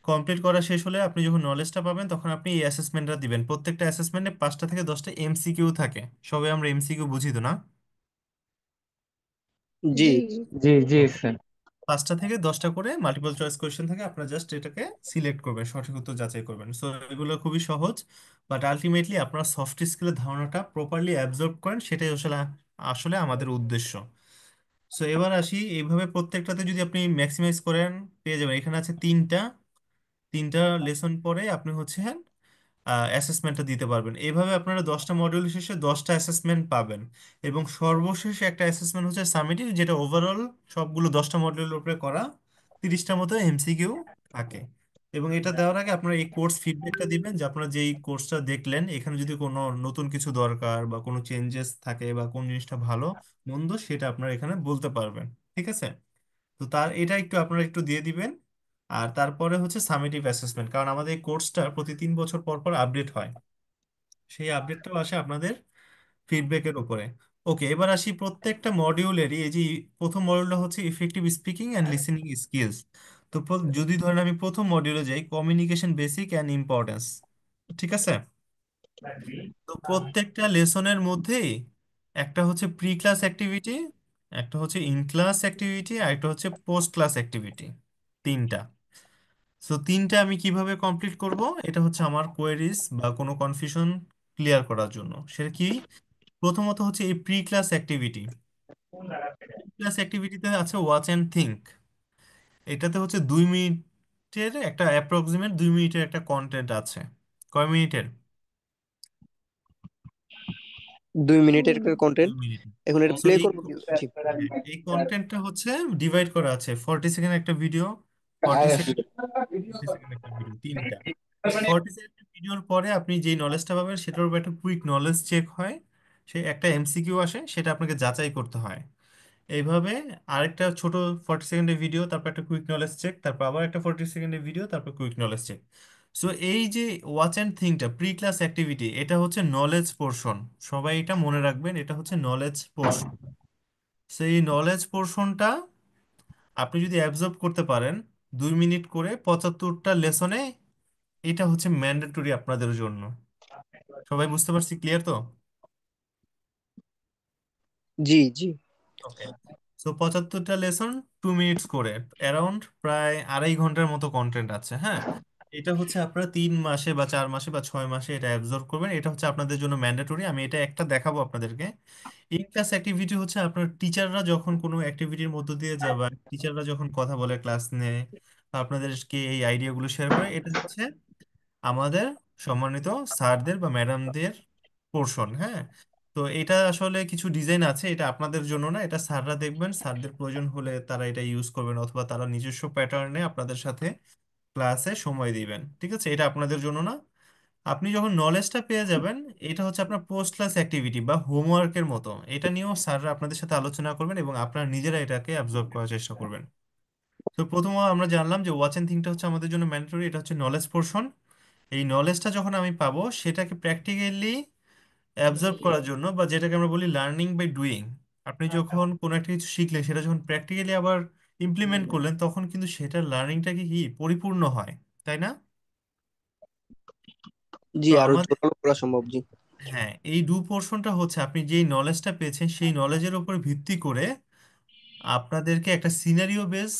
কমপ্লিট করা শেষ হলে আপনি যখন নলেজটা পাবেন তখন আপনি এই অ্যাসেসমেন্টটা দিবেন। প্রত্যেকটা অ্যাসেসমেন্টে 5টা থেকে 10টা এমসিকিউ থাকে। সবাই আমরা এমসিকিউ বুঝি তো না? জি। জি। জি জি ওকে, স্যার। 5টা থেকে 10টা করে মাল্টিপল চয়েস কোয়েশ্চেন থাকে, আপনারা জাস্ট এটাকে সিলেক্ট করবেন, সঠিক উত্তর যাচাই করবেন। সো এগুলো খুবই সহজ, বাট আলটিমেটলি আপনারা সফট স্কিলের ধারণাটা প্রপারলি অ্যাবজর্ব করেন, সেটাই আসলে আসলে আমাদের উদ্দেশ্য। সো এবার আসি, এইভাবে প্রত্যেকটাতে যদি আপনি ম্যাক্সিমাইজ করেন পেয়ে যাবেন। এখানে আছে তিনটা, তিনটা লেসন পরে আপনি হচ্ছে অ্যাসেসমেন্টটা দিতে পারবেন। এইভাবে আপনারা 10টা মডিউল শেষে 10টা অ্যাসেসমেন্ট পাবেন। এবং সর্বশেষ একটা অ্যাসেসমেন্ট হচ্ছে সামেটিভ, যেটা ওভারঅল সবগুলো 10টা মডিউলের উপরে করা 30টা মতো এমসিকিউ থাকে। এবং এটা দেওয়ার আগে আপনারা এই কোর্স ফিডব্যাকটা দিবেন, যে আপনারা যেই কোর্সটা দেখলেন এখানে যদি কোনো নতুন কিছু দরকার বা কোনো চেঞ্জেস থাকে বা কোন জিনিসটা ভালো মন্দ, সেটা আপনারা এখানে বলতে পারবেন, ঠিক আছে। তো তার এটা একটু আপনারা একটু দিয়ে দিবেন। আর তারপরে হচ্ছে সামেটিভ অ্যাসেসমেন্ট, কারণ আমাদের এই কোর্সটা প্রতি 3 বছর পর পর আপডেট হয়, সেই আপডেটটাও আসে আপনাদের ফিডব্যাকের উপরে। ওকে, এবার আসি প্রত্যেকটা মডিউলেরই, এই যে প্রথম মডিউলটা হচ্ছে effective speaking and listening skills. তো যদি ধরেন আমি প্রথম মডিউলে যাই, কমিউনিকেশন বেসিক অ্যান্ড ইম্পর্টেন্স, ঠিক আছে। তো প্রত্যেকটা লেসনের মধ্যেই একটা হচ্ছে প্রি ক্লাস অ্যাক্টিভিটি, একটা হচ্ছে ইন ক্লাস অ্যাক্টিভিটি, আর একটা হচ্ছে পোস্ট ক্লাস অ্যাক্টিভিটি, তিনটা। সো তিনটা আমি কিভাবে কমপ্লিট করব, এটা হচ্ছে আমার কোয়েরিজ বা কোনো কনফিউশন ক্লিয়ার করার জন্য। সেটা কি? প্রথমত হচ্ছে এই প্রি ক্লাস অ্যাক্টিভিটি। ক্লাস অ্যাক্টিভিটিতে আছে ওয়াচ অ্যান্ড থিঙ্ক। এটাতে হচ্ছে 2 মিনিটের একটা অ্যাপ্রক্সিমেট 2 মিনিটের একটা কন্টেন্ট আছে। কয় মিনিটের? 2 মিনিটের একটা দুই কন্টেন্ট। মিনিট এখন এটা সো প্লে এই করবো কি? জি। হ্যাঁ, এই কন্টেন্টটা হচ্ছে ডিভাইড করা আছে 40 সেকেন্ড একটা ভিডিও, 40 সেকেন্ড, 40 সেকেন্ড একটা ভিডিও, তিনটা। 40 সেকেন্ড ভিডিওর পরে আপনি যেই নলেজটা পাবেন সেটার উপর একটা কুইক নলেজ চেক হয়, সে একটা এমসিকিউ আসে, সেটা আপনাকে যাচাই করতে হয়। এইভাবে আরেকটা ছোট 40 সেকেন্ডের ভিডিও, তারপর একটা কুইক নলেজ চেক, তারপর আবার একটা 40 সেকেন্ডের ভিডিও, তারপর কুইক নলেজ চেক। সো এই যে ওয়াচ অ্যান্ড থিংটা প্রি ক্লাস অ্যাক্টিভিটি, এটা হচ্ছে নলেজ পোর্শন। সবাই এটা মনে রাখবেন, এটা হচ্ছে নলেজ পোর্শন। সেই নলেজ পোর্শনটা আপনি যদি অ্যাবজর্ব করতে পারেন 2 মিনিট করে 75টা লেসনে, এটা হচ্ছে ম্যান্ডেটরি আপনাদের জন্য। সবাই বুঝতে পারছি? ক্লিয়ার তো? জি জি। ওকে, সো 75টা লেসন 2 মিনিটস করে, অ্যারাউন্ড প্রায় 2.5 ঘন্টার মতো কন্টেন্ট আছে, হ্যাঁ। এটা হচ্ছে আপনারা 3 মাসে বা 4 মাসে বা 6 মাসে এটা অ্যাবজর্ব করবেন, এটা হচ্ছে আপনাদের জন্য ম্যান্ডেটরি। আমি এটা একটা দেখাবো আপনাদেরকে। ইন ক্লাস অ্যাক্টিভিটি হচ্ছে আপনার টিচাররা যখন কোনো অ্যাক্টিভিটির মধ্য দিয়ে যাবা, টিচাররা যখন কথা বলে ক্লাস নিয়ে আপনাদেরকে এই আইডিয়াগুলো শেয়ার করে, এটা হচ্ছে আমাদের সম্মানিত স্যারদের বা ম্যাডামদের পোর্শন। হ্যাঁ, তো এটা আসলে কিছু ডিজাইন আছে, এটা আপনাদের জন্য না, এটা স্যাররা দেখবেন, স্যারদের প্রয়োজন হলে তারা এটা ইউজ করবেন, অথবা তারা নিজস্ব প্যাটার্নে আপনাদের সাথে ক্লাসে সময় দিবেন। ঠিক আছে, এটা আপনাদের জন্য না। আপনি যখন নলেজটা পেয়ে যাবেন, এটা হচ্ছে আপনার পোস্ট ক্লাস অ্যাক্টিভিটি বা হোমওয়ার্কের মতো, এটা নিয়েও স্যাররা আপনাদের সাথে আলোচনা করবেন এবং আপনারা নিজেরা এটাকে অ্যাবজর্ব করার চেষ্টা করবেন। তো প্রথমে আমরা জানলাম যে ওয়াচ এন্ড থিংটা হচ্ছে আমাদের জন্য ম্যান্ডেটরি, এটা হচ্ছে নলেজ পোর্শন। এই নলেজটা যখন আমি পাবো, সেটাকে প্র্যাকটিক্যালি অ্যাবজর্ব করার জন্য, বা যেটাকে আমরা বলি লার্নিং বাই ডুইং, আপনি যখন কোনো একটা কিছু শিখলেন, সেটা যখন প্র্যাকটিক্যালি আবার ইমপ্লিমেন্ট করলেন, তখন কিন্তু সেটার লার্নিংটাকে কি পরিপূর্ণ হয়, তাই না? জি, তো আরো আমাদের, জোরালো করা সম্ভব। জি হ্যাঁ, এই ডু পোর্শনটা হচ্ছে আপনি যেই নলেজটা পেয়েছেন সেই নলেজের উপর ভিত্তি করে আপনাদেরকে একটা সিনারিও বেস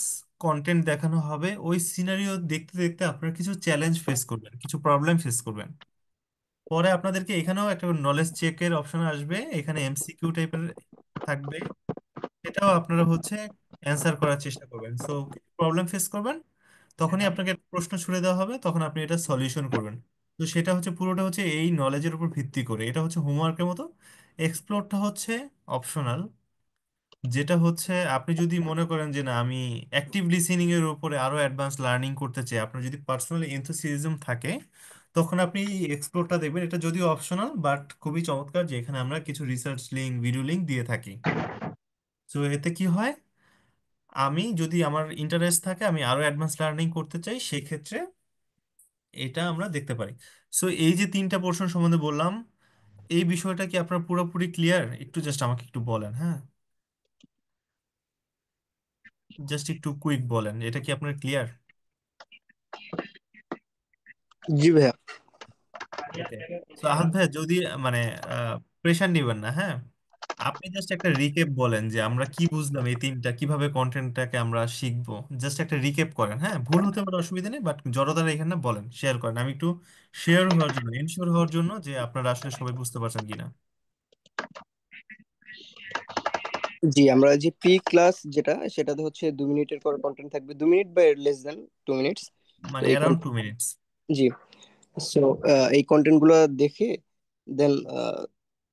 কন্টেন্ট দেখানো হবে। ওই সিনারিও দেখতে দেখতে আপনারা কিছু চ্যালেঞ্জ ফেস করবেন, কিছু প্রবলেম ফেস করবেন। পরে আপনাদেরকে এখানেও একটা নলেজ চেকের অপশন আসবে, এখানে এমসিকিউ টাইপের থাকবে, সেটাও আপনারা হচ্ছে অ্যান্সার করার চেষ্টা করবেন। সো প্রবলেম ফেস করবেন, তখনই আপনাকে একটা প্রশ্ন ছুড়ে দেওয়া হবে, তখন আপনি এটা সলিউশন করবেন। তো সেটা হচ্ছে পুরোটা হচ্ছে এই নলেজের উপর ভিত্তি করে, এটা হচ্ছে হোমওয়ার্কের মতো। এক্সপ্লোরটা হচ্ছে অপশনাল, যেটা হচ্ছে আপনি যদি মনে করেন যে না, আমি অ্যাক্টিভ লিসেনিং এর উপরে আরো অ্যাডভান্স লার্নিং করতে চাই, আপনার যদি পার্সোনাল এনথুসিয়াজম থাকে, তখন আপনি এক্সপ্লোরটা দেখবেন। এটা যদিও অপশনাল, বাট খুবই চমৎকার, যে এখানে আমরা কিছু রিসার্চ লিঙ্ক, ভিডিও লিঙ্ক দিয়ে থাকি। তো এতে কি হয়, আমি যদি আমার ইন্টারেস্ট থাকে, আমি আরো অ্যাডভান্স লার্নিং করতে চাই, সেক্ষেত্রে এটা আমরা দেখতে পারি। সো এই যে 3টা পোর্শন সম্বন্ধে বললাম, এই বিষয়টা কি আপনার পুরোপুরি ক্লিয়ার? একটু জাস্ট আমাকে একটু বলেন, হ্যাঁ, জাস্ট একটু কুইক বলেন, এটা কি আপনার ক্লিয়ার? জি ভাইয়া। ওকে। তো আহাদ ভাই, যদি মানে প্রেশার নিবেন না, হ্যাঁ, আপনি জাস্ট একটা রিকেপ বলেন যে আমরা কি বুঝলাম, এই 3টা কিভাবে কন্টেন্টটাকে আমরা শিখবো। জাস্ট একটা রিকেপ করেন, হ্যাঁ, ভুল হতে পারে, অসুবিধা নেই, বাট জড়তার এখানে বলেন, শেয়ার করেন। আমি একটু শেয়ার হওয়ার জন্য, এনশিওর হওয়ার জন্য যে আপনারা আসলে সবাই বুঝতে পারছেন কিনা। জি, আমরা যে প্রি ক্লাস যেটা, সেটাতে হচ্ছে 2 মিনিটের করে কন্টেন্ট থাকবে, 2 মিনিট বা লেস দেন 2 মিনিটস। তো মানে এই অ্যারাউন্ড 2 মিনিটস। জি, সো এই কন্টেন্ট গুলো দেখে দেন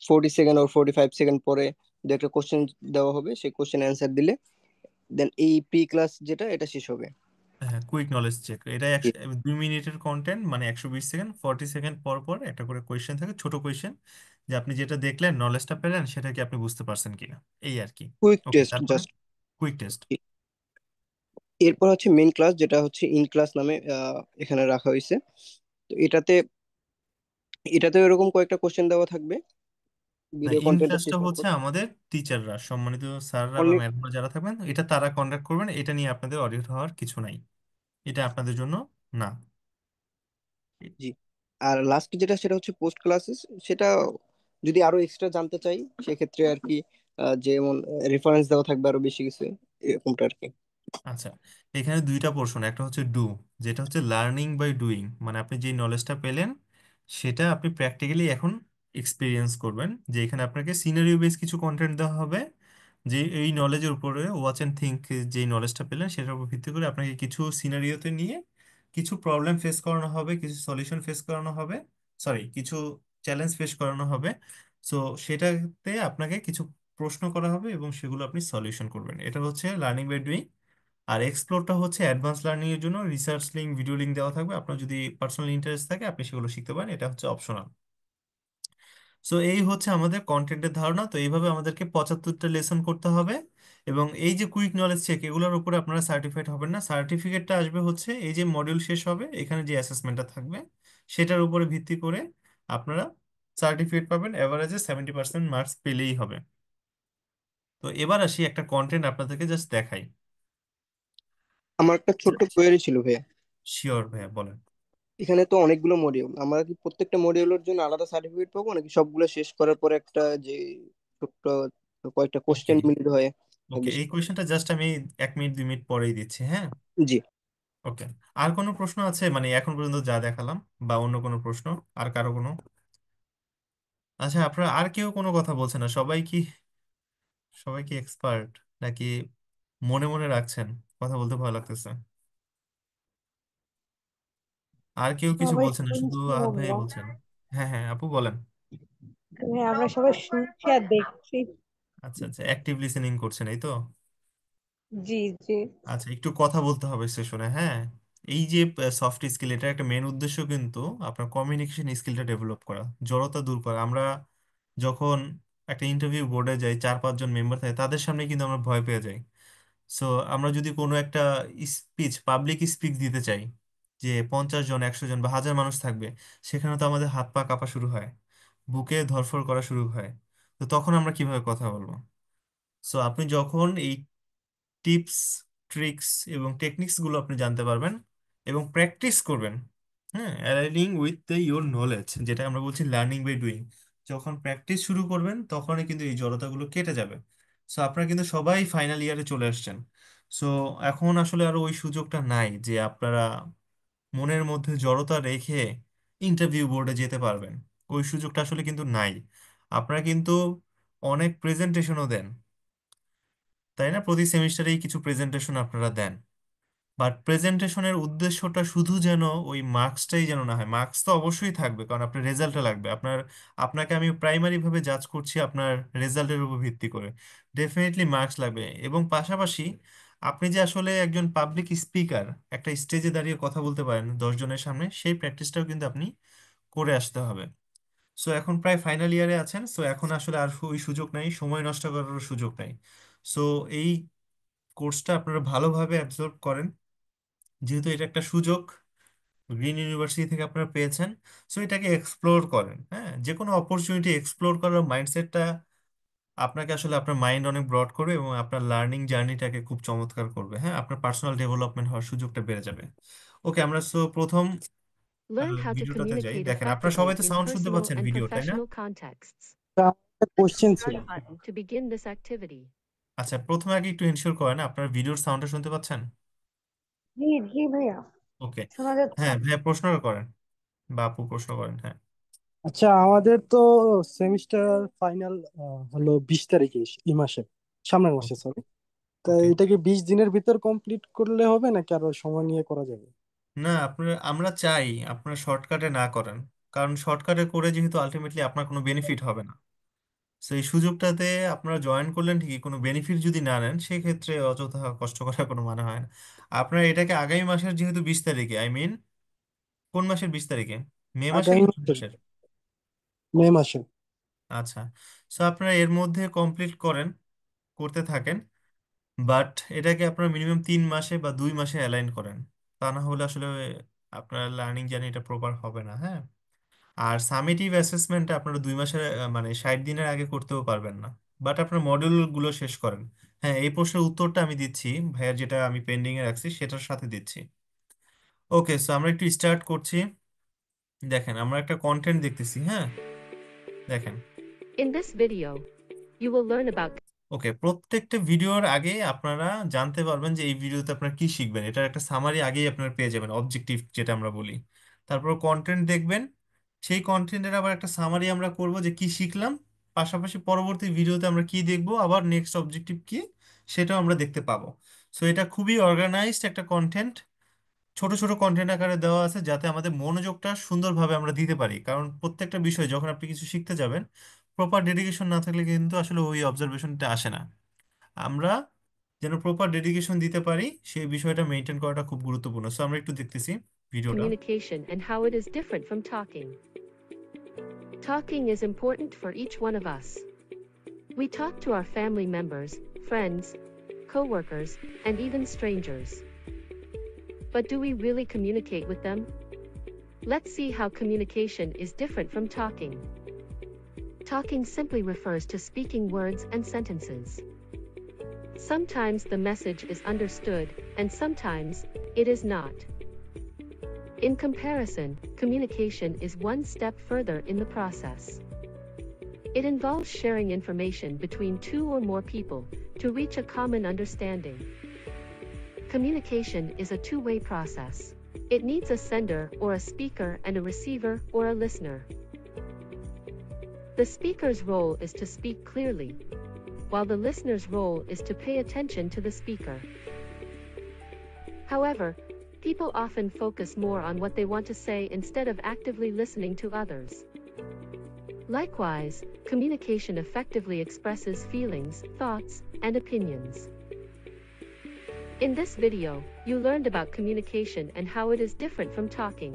40 সেকেন্ড or 45 সেকেন্ড পরে দু একটা কোশ্চেন দেওয়া হবে, সেই কোশ্চেন অ্যান্সার দিলে দেন এই প্রি ক্লাস যেটা এটা শেষ হবে। হ্যাঁ, কুইক নলেজ চেক, এটা জি 2 মিনিটের কন্টেন্ট, মানে 120 সেকেন্ড, 40 সেকেন্ড পর পর একটা করে কোয়েশ্চেন থাকে, ছোট কোয়েশ্চেন, যে আপনি যেটা দেখলেন, নলেজটা পেলেন, সেটা কি আপনি বুঝতে পারছেন কিনা, এই আর কি। কুইক ওকে, টেস্ট তারপরে জাস্ট। Quick test. এরপর হচ্ছে মেইন ক্লাস, যেটা হচ্ছে ইন ক্লাস নামে এখানে রাখা হয়েছে। তো এটাতে এরকম কয়েকটা কোশ্চেন দেওয়া থাকবে না, ভিডিও ইন কন্টেন্টটা ক্লাসটা শেষ হওয়ার হচ্ছে পর। আমাদের টিচাররা, সম্মানিত স্যাররা বা অনলি ম্যাডামরা যারা থাকবেন, এটা তারা কন্ডাক্ট করবেন, এটা নিয়ে আপনাদের অডিট হওয়ার কিছু নাই, এটা আপনাদের জন্য না। জি। আর লাস্ট যেটা, সেটা হচ্ছে পোস্ট ক্লাসেস। সেটা যদি আরো এক্সট্রা জানতে চাই, সেক্ষেত্রে আর কি যেমন রেফারেন্স দেওয়া থাকবে আরো বেশি কিছু, এরকমটা আর কি। আচ্ছা, এখানে 2টা পোর্শন, একটা হচ্ছে ডু, যেটা হচ্ছে লার্নিং বাই ডুইং, মানে আপনি যে নলেজটা পেলেন সেটা আপনি প্র্যাকটিক্যালি এখন এক্সপিরিয়েন্স করবেন, যে এখানে আপনাকে সিনারিও বেস কিছু কন্টেন্ট দেওয়া হবে, যে এই নলেজের উপরে ওয়াচ অ্যান্ড থিঙ্ক, যে নলেজটা পেলেন সেটার উপর ভিত্তি করে আপনাকে কিছু সিনারিওতে নিয়ে কিছু প্রবলেম ফেস করানো হবে, কিছু সলিউশন ফেস করানো হবে, সরি, কিছু চ্যালেঞ্জ ফেস করানো হবে। সো সেটাতে আপনাকে কিছু প্রশ্ন করা হবে এবং সেগুলো আপনি সলিউশন করবেন, এটা হচ্ছে লার্নিং বাই ডুইং। আর এক্সপ্লোরটা হচ্ছে অ্যাডভান্স লার্নিং এর জন্য, রিসার্চ লিঙ্ক, ভিডিও লিঙ্ক দেওয়া থাকবে, আপনার যদি পার্সোনাল ইন্টারেস্ট থাকে আপনি সেগুলো শিখতে পারেন, এটা হচ্ছে অপশনাল। সো এই হচ্ছে আমাদের কন্টেন্টের ধারণা। তো এইভাবে আমাদেরকে 75টা লেসন করতে হবে, এবং এই যে কুইক নলেজ চেক, এগুলোর উপরে আপনারা সার্টিফাইড হবেন না, সার্টিফিকেটটা আসবে হচ্ছে এই যে মডিউল শেষ হবে, এখানে যে অ্যাসেসমেন্টটা থাকবে সেটার উপরে ভিত্তি করে আপনারা সার্টিফিকেট পাবেন, এভারেজে 70% মার্কস পেলেই হবে। তো এবার আসি, একটা কন্টেন্ট আপনাদেরকে জাস্ট দেখাই। আমার একটা ছোট্ট কোয়েরি ছিল ভাইয়া। শিওর ভাইয়া, বলেন। এখানে তো অনেকগুলো মডিউল, আমরা কি প্রত্যেকটা মডিউলের জন্য আলাদা সার্টিফিকেট পাবো, নাকি সবগুলো শেষ করার পরে একটা যে ছোট্ট কয়েকটা ওকে, কোশ্চেন মিলিত হয় ওকে, থাকবে? এই কোয়েশ্চেনটা জাস্ট আমি 1 মিনিট 2 মিনিট পরেই দিচ্ছি, হ্যাঁ। জি ওকে, আর কোনো প্রশ্ন আছে মানে এখন পর্যন্ত যা দেখালাম, বা অন্য কোনো প্রশ্ন আর কারো কোনো? আচ্ছা, আপনারা আর কেউ কোনো কথা বলছে না? সবাই কি এক্সপার্ট, নাকি মনে মনে রাখছেন, কথা বলতে ভয় লাগতেছে? আর কেউ কিছু সবাই বলছে না, শুধু শুনছি আহাদ ভাই আমরা। বলছেন। হ্যাঁ হ্যাঁ আপু বলেন। হ্যাঁ, আমরা সবাই শুনছি আর দেখছি। আচ্ছা আচ্ছা, অ্যাক্টিভ লিসেনিং করছেন এই তো। জি জি। আচ্ছা, একটু কথা বলতে হবে সেশনে, হ্যাঁ। এই যে সফট স্কিল, এটা একটা মেন উদ্দেশ্য কিন্তু আপনার কমিউনিকেশন স্কিলটা ডেভেলপ করা, জড়তা দূর করা। আমরা যখন একটা ইন্টারভিউ বোর্ডে যাই, 4-5 জন মেম্বার থাকে, তাদের সামনে কিন্তু আমরা ভয় পেয়ে যাই। সো আমরা যদি কোনো একটা স্পিচ, পাবলিক স্পিচ দিতে চাই, যে 50 জন, 100 জন বা 1000 মানুষ থাকবে, সেখানে তো আমাদের হাত পা কাঁপা শুরু হয়, বুকে ধড়ফড় করা শুরু হয়। তো তখন আমরা কিভাবে কথা বলবো? সো আপনি যখন এই টিপস, ট্রিক্স এবং টেকনিক্স গুলো আপনি জানতে পারবেন এবং প্র্যাকটিস করবেন, হ্যাঁ, aligning with the your knowledge, যেটা আমরা বলছি লার্নিং বাই ডুইং। যখন প্র্যাকটিস শুরু করবেন তখনই কিন্তু এই জড়তাগুলো কেটে যাবে। সো আপনারা কিন্তু সবাই ফাইনাল ইয়ারে চলে আসছেন। সো এখন আসলে আরো ওই সুযোগটা নাই যে আপনারা মনের মধ্যে জড়তা রেখে ইন্টারভিউ বোর্ডে যেতে পারবেন। ওই সুযোগটা আসলে কিন্তু নাই। আপনারা কিন্তু অনেক প্রেজেন্টেশনও দেন, তাই না? প্রতি সেমিস্টারেই কিছু প্রেজেন্টেশন আপনারা দেন। বাট প্রেজেন্টেশনের উদ্দেশ্যটা শুধু যেন ওই মার্কসটাই যেন না হয়। মার্কস তো অবশ্যই থাকবে, কারণ আপনার রেজাল্টে লাগবে। আপনাকে আমি প্রাইমারি ভাবে জাজ করছি আপনার রেজাল্টের উপর ভিত্তি করে। ডেফিনেটলি মার্কস লাগবে, এবং পাশাপাশি আপনি যে আসলে একজন পাবলিক স্পিকার, একটা স্টেজে দাঁড়িয়ে কথা বলতে পারেন 10 জনের সামনে, সেই প্র্যাকটিসটাও কিন্তু আপনি করে আসতে হবে। সো এখন প্রায় ফাইনাল ইয়ারে আছেন, সো এখন আসলে আর ওই সুযোগ নাই, সময় নষ্ট করার সুযোগ নাই। সো এই কোর্সটা আপনারা ভালোভাবে অ্যাবজর্ব করেন, যেহেতু এটা একটা সুযোগ গ্রিন ইউনিভার্সিটি থেকে আপনারা পেয়েছেন। সো এটাকে এক্সপ্লোর করেন, হ্যাঁ। যে কোনো অপরচুনিটি এক্সপ্লোর করার মাইন্ডসেটটা আপনাকে আসলে আপনার মাইন্ড অনেক ব্রড করবে এবং আপনার লার্নিং জার্নিটাকে খুব চমৎকার করবে, হ্যাঁ। আপনার পার্সোনাল ডেভেলপমেন্ট হওয়ার সুযোগটা বেড়ে যাবে। ওকে, আমরা প্রথম Learn how to ভিডিওটাতে যাই। communicate দেখেন, আপনারা সবাই effectively তো in সাউন্ড শুনতে personal পাচ্ছেন and ভিডিও, তাই না? professional contexts. একটা কোশ্চেন Press ছিল। the button to begin this activity. আচ্ছা, প্রথমে আগে একটু এনশিওর করেন আপনার ভিডিওর সাউন্ডটা শুনতে পাচ্ছেন। জি জি ভাইয়া, ওকে, শোনা যাচ্ছে। হ্যাঁ ভাইয়া প্রশ্নটা করেন, বা আপু প্রশ্ন করেন, হ্যাঁ। আচ্ছা, আমাদের তো সেমিস্টার ফাইনাল হলো 20 তারিখে, এই মাসে, সামনের মাসে সরি। তা ওকে, এটাকে 20 দিনের ভিতর কমপ্লিট করলে হবে নাকি আরো সময় নিয়ে করা যাবে? না, আমরা চাই আপনারা শর্টকাটে না করেন, কারণ শর্টকাটে করে যেহেতু আলটিমেটলি আপনার কোনো বেনিফিট হবে না। তো এই সুযোগটাতে আপনারা জয়েন করলেন ঠিকই, কোনো বেনিফিট যদি না নেন সেক্ষেত্রে অযথা কষ্ট করার কোনো মানে হয় না। আপনারা এটাকে আগামী মাসের, যেহেতু 20 তারিখে, আই মিন কোন মাসের 20 তারিখে? মে মাসের আগামী কি জুন মাসের মাসের? মে মাসে। আচ্ছা, সো আপনারা এর মধ্যে কমপ্লিট করেন, করতে থাকেন। বাট এটাকে আপনারা মিনিমাম 3 মাসে বা 2 মাসে অ্যালাইন করেন, তা না হলে আসলে আপনার লার্নিং জার্নিটা প্রপার হবে না, হ্যাঁ। আর সামেটিভ অ্যাসেসমেন্টটা আপনারা 2 মাসের মানে 60 দিনের আগে করতেও পারবেন না। বাট আপনার মডিউলগুলো শেষ করেন। হ্যাঁ, এই প্রশ্নের উত্তরটা আমি দিচ্ছি ভাইয়ার, যেটা আমি পেন্ডিং এ রাখছি সেটার সাথে দিচ্ছি। ওকে, সো আমরা একটু স্টার্ট করছি। দেখেন, আমরা একটা কন্টেন্ট দেখতেছি, হ্যাঁ। দেখেন, In this video, you will learn about ওকে, প্রত্যেকটা ভিডিওর আগে আপনারা জানতে পারবেন যে এই ভিডিওতে আপনারা কি শিখবেন। এটার একটা সামারি আগেই আপনারা পেয়ে যাবেন, অবজেক্টিভ যেটা আমরা বলি। তারপর কন্টেন্ট দেখবেন, সেই কন্টেন্টের আবার একটা সামারি আমরা করব যে কি শিখলাম, পাশাপাশি পরবর্তী ভিডিওতে আমরা কি দেখব, আবার নেক্সট অবজেক্টিভ কি, সেটাও আমরা দেখতে পাবো। সো এটা খুবই অর্গানাইজড একটা কন্টেন্ট, ছোট ছোট কন্টেন্ট আকারে দেওয়া আছে, যাতে আমাদের মনোযোগটা সুন্দরভাবে আমরা দিতে পারি। কারণ প্রত্যেকটা বিষয় যখন আপনি কিছু শিখতে যাবেন, প্রপার ডেডিকেশন না থাকলে কিন্তু আসলে ওই অবজারভেশনটা আসে না। আমরা যেন প্রপার ডেডিকেশন দিতে পারি, সেই বিষয়টা মেনটেন করাটা খুব গুরুত্বপূর্ণ। সো আমরা একটু দেখতেছি ভিডিওটা। communication and how it is different from talking. Talking is important for each one of us. We talk to our family members, friends, co-workers, and even strangers. But do we really communicate with them? Let's see how communication is different from talking. Talking simply refers to speaking words and sentences. Sometimes the message is understood, and sometimes it is not. In comparison, communication is one step further in the process. It involves sharing information between two or more people to reach a common understanding. Communication is a two-way process. It needs a sender or a speaker and a receiver or a listener. The speaker's role is to speak clearly, while the listener's role is to pay attention to the speaker. However, people often focus more on what they want to say instead of actively listening to others. Likewise, communication effectively expresses feelings, thoughts, and opinions. In this video, you learned about communication and how it is different from talking.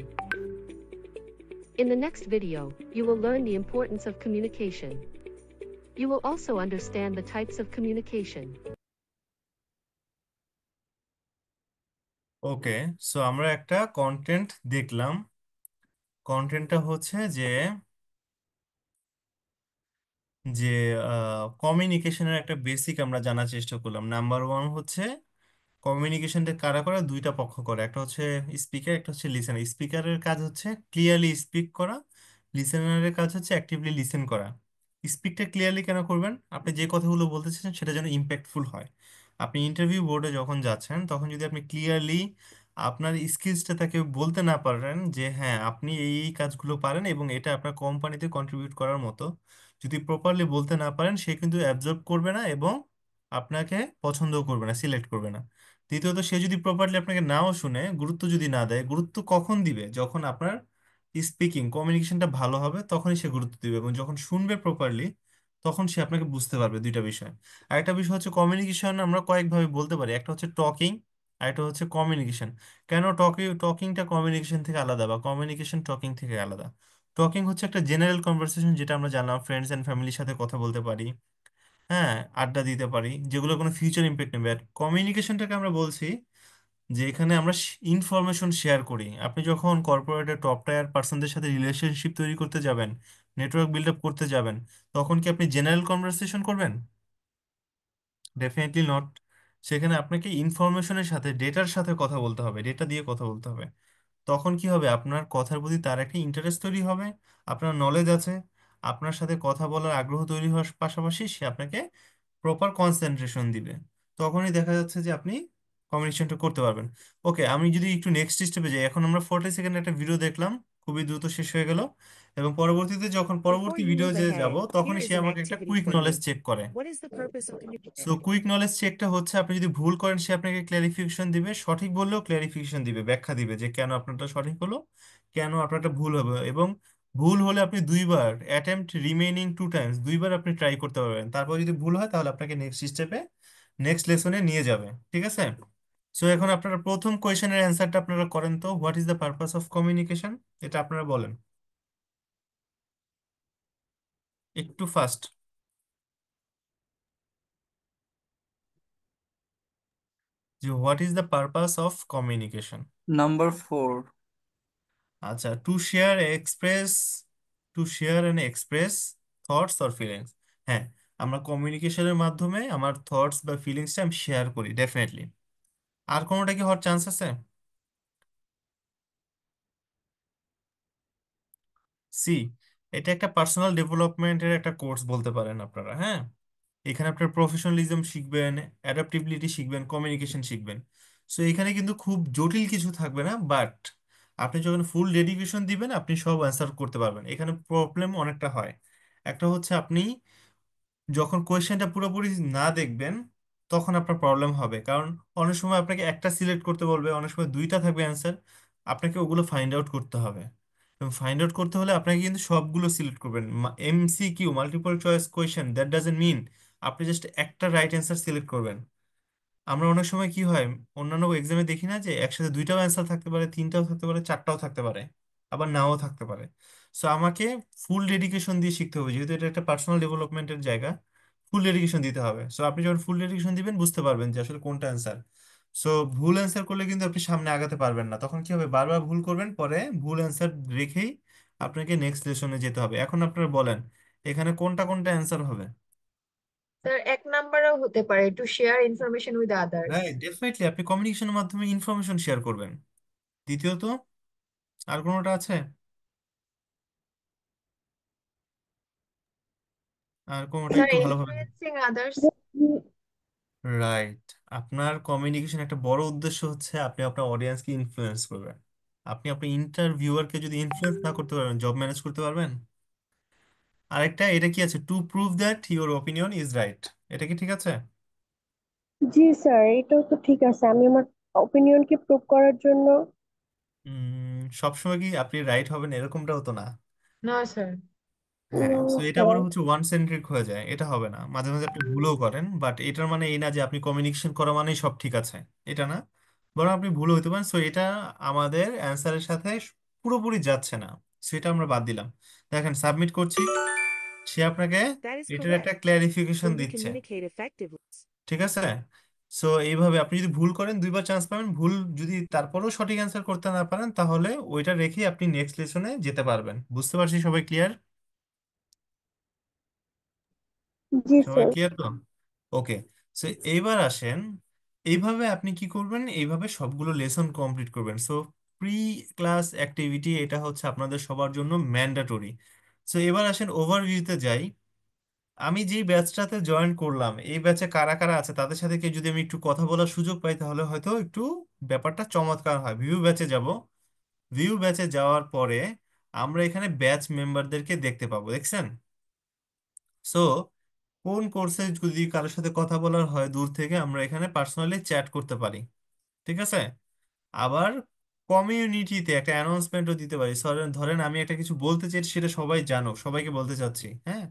In the next video, you will learn the importance of communication. You will also understand the types of communication. Okay, so আমরা একটা content দেখলাম। কন্টেন্টটা হচ্ছে যে যে কমিউনিকেশনের একটা basic আমরা জানার চেষ্টা করলাম। নাম্বার ওয়ান হচ্ছে কমিউনিকেশনটা কারা করে, দুইটা পক্ষ করে, একটা হচ্ছে স্পিকার, একটা হচ্ছে লিসেনার। স্পিকারের কাজ হচ্ছে ক্লিয়ারলি স্পিক করা, লিসেনারের কাজ হচ্ছে অ্যাক্টিভলি লিসেন করা। স্পিকটা ক্লিয়ারলি কেন করবেন? আপনি যে কথাগুলো বলতে চাচ্ছেন সেটা যেন ইম্প্যাক্টফুল হয়। আপনি ইন্টারভিউ বোর্ডে যখন যাচ্ছেন তখন যদি আপনি ক্লিয়ারলি আপনার স্কিলসটা তাকে বলতে না পারেন যে হ্যাঁ আপনি এই এই কাজগুলো পারেন এবং এটা আপনার কোম্পানিতে কন্ট্রিবিউট করার মতো, যদি প্রপারলি বলতে না পারেন সে কিন্তু অ্যাবজর্ব করবে না এবং আপনাকে পছন্দও করবে না, সিলেক্ট করবে না। দ্বিতীয়ত, সে যদি প্রপারলি আপনাকে নাও শুনে, গুরুত্ব যদি না দেয়, গুরুত্ব কখন দিবে? যখন আপনার স্পিকিং কমিউনিকেশনটা ভালো হবে তখনই সে গুরুত্ব দিবে, এবং যখন শুনবে প্রপারলি তখন সে আপনাকে বুঝতে পারবে। দুইটা বিষয়। আরেকটা বিষয় হচ্ছে কমিউনিকেশন আমরা কয়েকভাবে বলতে পারি, একটা হচ্ছে টকিং, আরেকটা হচ্ছে কমিউনিকেশন। কেন টকিংটা কমিউনিকেশন থেকে আলাদা বা কমিউনিকেশন টকিং থেকে আলাদা? টকিং হচ্ছে একটা জেনারেল কনভারসেশন, যেটা আমরা জানলাম ফ্রেন্ডস অ্যান্ড ফ্যামিলির সাথে কথা বলতে পারি, হ্যাঁ আড্ডা দিতে পারি, যেগুলো কোনো ফিউচার ইম্প্যাক্ট নেবে। আর কমিউনিকেশনটাকে আমরা বলছি যে এখানে আমরা ইনফরমেশন শেয়ার করি। আপনি যখন কর্পোরেটের টপ টায়ার পার্সনদের সাথে রিলেশনশিপ তৈরি করতে যাবেন, নেটওয়ার্ক বিল্ড আপ করতে যাবেন, তখন কি আপনি জেনারেল কনভারসেশন করবেন? Definitely not. সেখানে আপনাকে ইনফরমেশনের সাথে, ডেটার সাথে কথা বলতে হবে, ডেটা দিয়ে কথা বলতে হবে। তখন কি হবে? আপনার কথার প্রতি তার একটা ইন্টারেস্ট তৈরি হবে, আপনার নলেজ আছে, আপনার সাথে কথা বলার আগ্রহ তৈরি হওয়ার পাশাপাশি সে আপনাকে প্রপার কনসেন্ট্রেশন দিবে। তখনই দেখা যাচ্ছে যে আপনি কমিউনিকেশনটা করতে পারবেন। ওকে, আমি যদি একটু নেক্সট স্টেপে যাই, এখন আমরা 40 সেকেন্ড একটা ভিডিও দেখলাম, খুবই দ্রুত শেষ হয়ে গেল, এবং পরবর্তীতে যখন Before পরবর্তী you ভিডিও move যে ahead, যাব here তখনই is সে an আমাকে একটা activity quick for knowledge you. Check করে। What is the purpose of so communication? Quick knowledge চেকটা হচ্ছে আপনি যদি ভুল করেন সে আপনাকে ক্লারিফিকেশন দিবে, সঠিক বললেও ক্লারিফিকেশন দিবে, ব্যাখ্যা দিবে যে কেন আপনারটা সঠিক হলো, কেন আপনারটা ভুল হবে। এবং ভুল হলে আপনি দুইবার অ্যাটেম্পট রিমেইনিং 2 টাইমস, দুইবার আপনি ট্রাই করতে পারবেন। তারপর যদি ভুল হয় তাহলে আপনাকে নেক্সট স্টেপে, নেক্সট লেসনে নিয়ে যাবে। ঠিক আছে? সো এখন আপনারা প্রথম কোয়েশ্চেনের অ্যান্সারটা আপনারা করেন তো, what is the purpose of communication, এটা আপনারা বলেন একটু ফাস্ট। যে what is the purpose of communication? Number 4। আচ্ছা, to share and express thoughts or feelings. হ্যাঁ, আমরা কমিউনিকেশনের মাধ্যমে আমার থটস বা ফিলিংসটা আমি শেয়ার করি, ডেফিনেটলি। আর কোনোটা কি হওয়ার চান্স আছে? সি, এটা একটা পার্সোনাল ডেভেলপমেন্টের একটা কোর্স বলতে পারেন আপনারা। হ্যাঁ, এখানে আপনার প্রফেশনালিজম শিখবেন, অ্যাডাপ্টিবিলিটি শিখবেন, কমিউনিকেশন শিখবেন। সো এখানে কিন্তু খুব জটিল কিছু থাকবে না, বাট আপনি যখন ফুল ডেডিকেশন দিবেন আপনি সব অ্যান্সার করতে পারবেন। এখানে প্রবলেম অনেকটা হয়, একটা হচ্ছে আপনি যখন কোয়েশ্চেনটা পুরোপুরি না দেখবেন তখন আপনার প্রবলেম হবে, কারণ অনেক সময় আপনাকে একটা সিলেক্ট করতে বলবে, অনেক সময় দুইটা থাকবে অ্যান্সার, আপনাকে ওগুলো ফাইন্ড আউট করতে হবে। এবং ফাইন্ড আউট করতে হলে আপনাকে কিন্তু সবগুলো সিলেক্ট করবেন। MCQ, multiple choice question, that doesn't mean আপনি জাস্ট একটা রাইট অ্যান্সার সিলেক্ট করবেন। আমরা অনেক সময় কি হয়, অন্যান্য এক্সামে দেখি না যে একসাথে দুইটাও অ্যান্সার থাকতে পারে, তিনটাও থাকতে পারে, চারটাও থাকতে পারে, আবার নাও থাকতে পারে। সো আমাকে ফুল ডেডিকেশন দিয়ে শিখতে হবে, যেহেতু এটা একটা পার্সোনাল ডেভেলপমেন্টের জায়গা, ফুল ডেডিকেশন দিতে হবে। সো আপনি যখন ফুল ডেডিকেশন দিবেন বুঝতে পারবেন যে আসলে কোনটা অ্যান্সার। সো ভুল অ্যান্সার করলে কিন্তু আপনি সামনে আগাতে পারবেন না, তখন কি হবে, বারবার ভুল করবেন, পরে ভুল অ্যান্সার রেখেই আপনাকে নেক্সট লেসনে যেতে হবে। এখন আপনারা বলেন এখানে কোনটা কোনটা অ্যান্সার হবে? স্যার, এক নাম্বারও হতে পারে, to share information with others. Right, definitely আপনি কমিউনিকেশনের মাধ্যমে ইনফরমেশন শেয়ার করবেন। দ্বিতীয়ত, আর কোনোটা আছে? আর কোনোটা স্যার, একটু ভালোভাবে ইনফ্লুয়েন্সিং আদার্স। রাইট। আপনার কমিউনিকেশন একটা বড় উদ্দেশ্য হচ্ছে আপনি আপনার অডিয়েন্সকে ইনফ্লুয়েন্স করবেন। আপনি আপনার ইন্টারভিউয়ারকে যদি ইনফ্লুয়েন্স না করতে পারবেন, জব ম্যানেজ করতে পারবেন? আরেকটা, এটা কি আছে, to prove that your opinion is right, এটা কি ঠিক আছে? জি স্যার, এটাও তো ঠিক আছে। আমি আমার ওপিনিয়নকে প্রুভ করার জন্য। সবসময় কি আপনি রাইট হবেন এরকমটাও তো না। না স্যার। হ্যাঁ, নো তো এটা আবার স্যার। হচ্ছে ওয়ান সেন্ট্রিক হয়ে যায়, এটা হবে না। মাঝে মাঝে আপনি ভুলও করেন, বাট এটার মানে এই না যে আপনি কমিউনিকেশন করা মানেই সব ঠিক আছে, এটা না। বরং আপনি ভুলও হতে পারেন। সো এটা আমাদের অ্যান্সারের সাথে পুরোপুরি যাচ্ছে না, সেটা আমরা বাদ দিলাম। দেখেন, সাবমিট করছি, সে আপনাকে That is এটার একটা correct. ক্ল্যারিফিকেশন When we দিচ্ছে। communicate effectively. ঠিক আছে। সো এইভাবে আপনি যদি ভুল করেন, দুইবার চান্স পাবেন। ভুল যদি তারপরেও সঠিক অ্যান্সার করতে না পারেন, তাহলে ওইটা রেখে আপনি নেক্সট লেসনে যেতে পারবেন। বুঝতে পারছি, সবাই ক্লিয়ার? জি সবাই স্যার। ক্লিয়ার তো? ওকে। সো এইবার আসেন, এইভাবে আপনি কি করবেন, এইভাবে সবগুলো লেসন কমপ্লিট করবেন। সো প্রি ক্লাস অ্যাক্টিভিটি এটা হচ্ছে আপনাদের সবার জন্য ম্যান্ডেটরি। সো এবার আসেন ওভারভিউতে যাই। আমি যেই ব্যাচটাতে জয়েন করলাম, এই ব্যাচে কারা কারা আছে তাদের সাথে কি যদি আমি একটু কথা বলার সুযোগ পাই, তাহলে হয়তো একটু ব্যাপারটা চমৎকার হয়। ভিউ ব্যাচে যাব। ভিউ ব্যাচে যাওয়ার পরে আমরা এখানে ব্যাচ মেম্বারদেরকে দেখতে পাবো, দেখছেন? সো কোন কোর্সে যদি কারোর সাথে কথা বলার হয় দূর থেকে, আমরা এখানে পার্সোনালি চ্যাট করতে পারি। ঠিক আছে। আবার কমিউনিটিতে একটা অ্যানাউন্সমেন্টও দিতে পারি। ধরেন আমি একটা কিছু বলতে চাই, সেটা সবাই জানুক, সবাইকে বলতে চাচ্ছি। হ্যাঁ,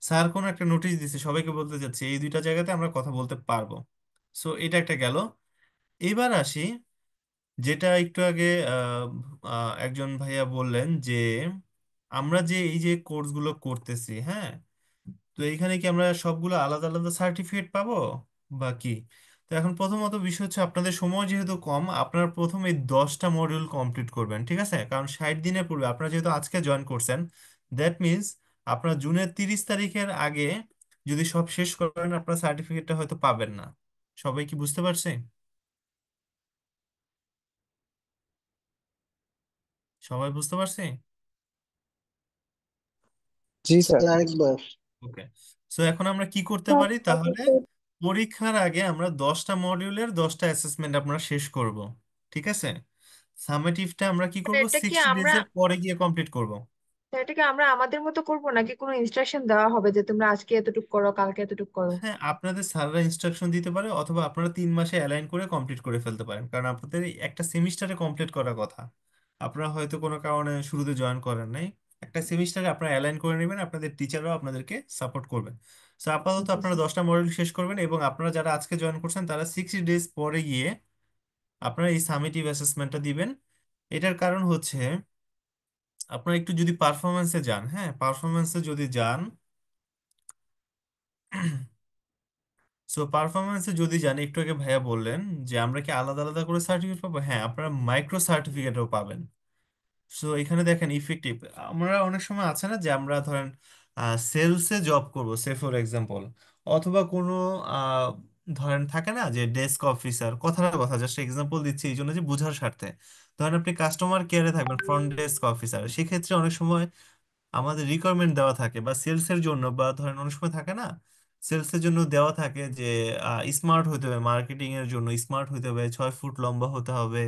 স্যার কোনো একটা নোটিশ দিচ্ছে, সবাইকে বলতে চাচ্ছি, এই দুইটা জায়গাতে আমরা কথা বলতে পারবো। সো এটা একটা গেল। এবার আসি, যেটা একটু আগে একজন ভাইয়া বললেন যে আমরা যে এই যে কোর্সগুলো করতেছি, হ্যাঁ, তো এইখানে কি আমরা সবগুলো আলাদা আলাদা সার্টিফিকেট পাবো বা কি? তো এখন প্রথমত বিষয় হচ্ছে, আপনাদের সময় যেহেতু কম, আপনারা প্রথমে এই 10টা মডিউল কমপ্লিট করবেন। ঠিক আছে, কারণ 60 দিনের পূর্বে আপনারা যেহেতু আজকে জয়েন করছেন, দ্যাট মিনস আপনার জুনের 30 তারিখের আগে যদি সব শেষ করেন, আপনার সার্টিফিকেটটা হয়তো পাবেন না। সবাই কি বুঝতে পারছে? সবাই বুঝতে পারছে? জি স্যার। স্যার আরেকবার। ওকে। সো এখন আমরা কি করতে স্যার, পারি তাহলে, পরীক্ষার আগে আমরা 10টা মডিউলের 10টা অ্যাসেসমেন্ট আমরা শেষ করব। ঠিক আছে। সামেটিভটা আমরা কি মানে করব, এটা কি 60 ডেজ আমরা, এর পরে গিয়ে কমপ্লিট করব। এটা কি আমরা আমাদের মতো করবো নাকি কোনো ইনস্ট্রাকশন দেওয়া হবে যে তোমরা আজকে এতটুকু করো, কালকে এতটুকু করো? হ্যাঁ, আপনাদের স্যাররা ইনস্ট্রাকশন দিতে পারে, অথবা আপনারা 3 মাসে অ্যালাইন করে কমপ্লিট করে ফেলতে পারেন, কারণ আপনাদের এই একটা সেমিস্টারে কমপ্লিট করার কথা। আপনারা হয়তো কোনো কারণে শুরুতে জয়েন করেন নাই, একটা সেমিস্টারে আপনারা অ্যালাইন করে নেবেন, আপনাদের টিচাররাও আপনাদেরকে সাপোর্ট করবেন। সো আপাতত জি আপনারা স্যার। 10টা মডিউল শেষ করবেন, এবং আপনারা যারা আজকে জয়েন করছেন তারা 60 ডেজ পরে গিয়ে আপনারা এই সামেটিভ অ্যাসেসমেন্টটা দিবেন। এটার কারণ হচ্ছে, আপনারা একটু যদি পারফরমেন্সে যান, হ্যাঁ, পারফরমেন্সে যদি যান, সো পারফরমেন্সে যদি যান, একটু আগে ভাইয়া বললেন যে আমরা কি আলাদা আলাদা করে সার্টিফিকেট পাবো। হ্যাঁ, আপনারা মাইক্রো সার্টিফিকেটও পাবেন। সো এখানে দেখেন ইফেক্টিভ, আমরা অনেক সময় আছে না যে আমরা ধরেন সেলসে জব করব, সে ফর এক্সাম্পল, অথবা কোনো আহ, ধরেন থাকে না যে ডেস্ক অফিসার, কথার কথা জাস্ট এক্সাম্পল দিচ্ছি এই জন্য যে বোঝার স্বার্থে। ধরেন আপনি কাস্টমার কেয়ারে থাকবেন, ফ্রন্ট ডেস্ক অফিসার, সেক্ষেত্রে অনেক সময় আমাদের রিকোয়ারমেন্ট দেওয়া থাকে, বা সেলসের জন্য, বা ধরেন অনেক সময় থাকে না, সেলসের জন্য দেওয়া থাকে যে স্মার্ট হতে হবে, মার্কেটিং এর জন্য স্মার্ট হতে হবে, 6 ফুট লম্বা হতে হবে,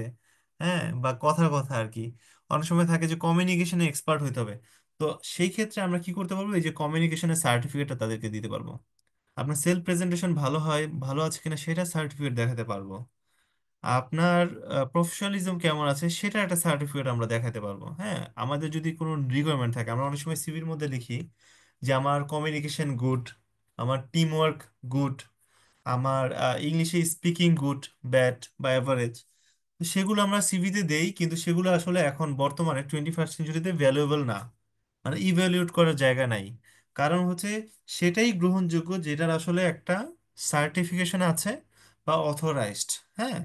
হ্যাঁ, বা কথার কথা আর কি। অনেক সময় থাকে যে কমিউনিকেশনে এক্সপার্ট হতে হবে। তো সেই ক্ষেত্রে আমরা কি করতে পারবো, এই যে কমিউনিকেশনের সার্টিফিকেটটা তাদেরকে দিতে পারবো। আপনার সেলফ প্রেজেন্টেশন ভালো হয়, ভালো আছে কিনা সেটা সার্টিফিকেট দেখাতে পারবো। আপনার প্রফেশনালিজম কেমন আছে সেটা একটা সার্টিফিকেট আমরা দেখাতে পারবো। হ্যাঁ, আমাদের যদি কোনো রিকোয়ারমেন্ট থাকে, আমরা অনেক সময় সিভির মধ্যে লিখি যে আমার কমিউনিকেশন গুড, আমার টিম ওয়ার্ক গুড, আমার ইংলিশে স্পিকিং গুড, ব্যাড বা অ্যাভারেজ। সেগুলো আমরা সিভিতে দেই, কিন্তু সেগুলো আসলে এখন বর্তমানে 21st সেঞ্চুরিতে ভ্যালুয়েবল না, মানে ইভ্যালুয়েট করার জায়গা নাই। কারণ হচ্ছে সেটাই গ্রহণযোগ্য যেটার আসলে একটা সার্টিফিকেশন আছে বা অথরাইজড, হ্যাঁ,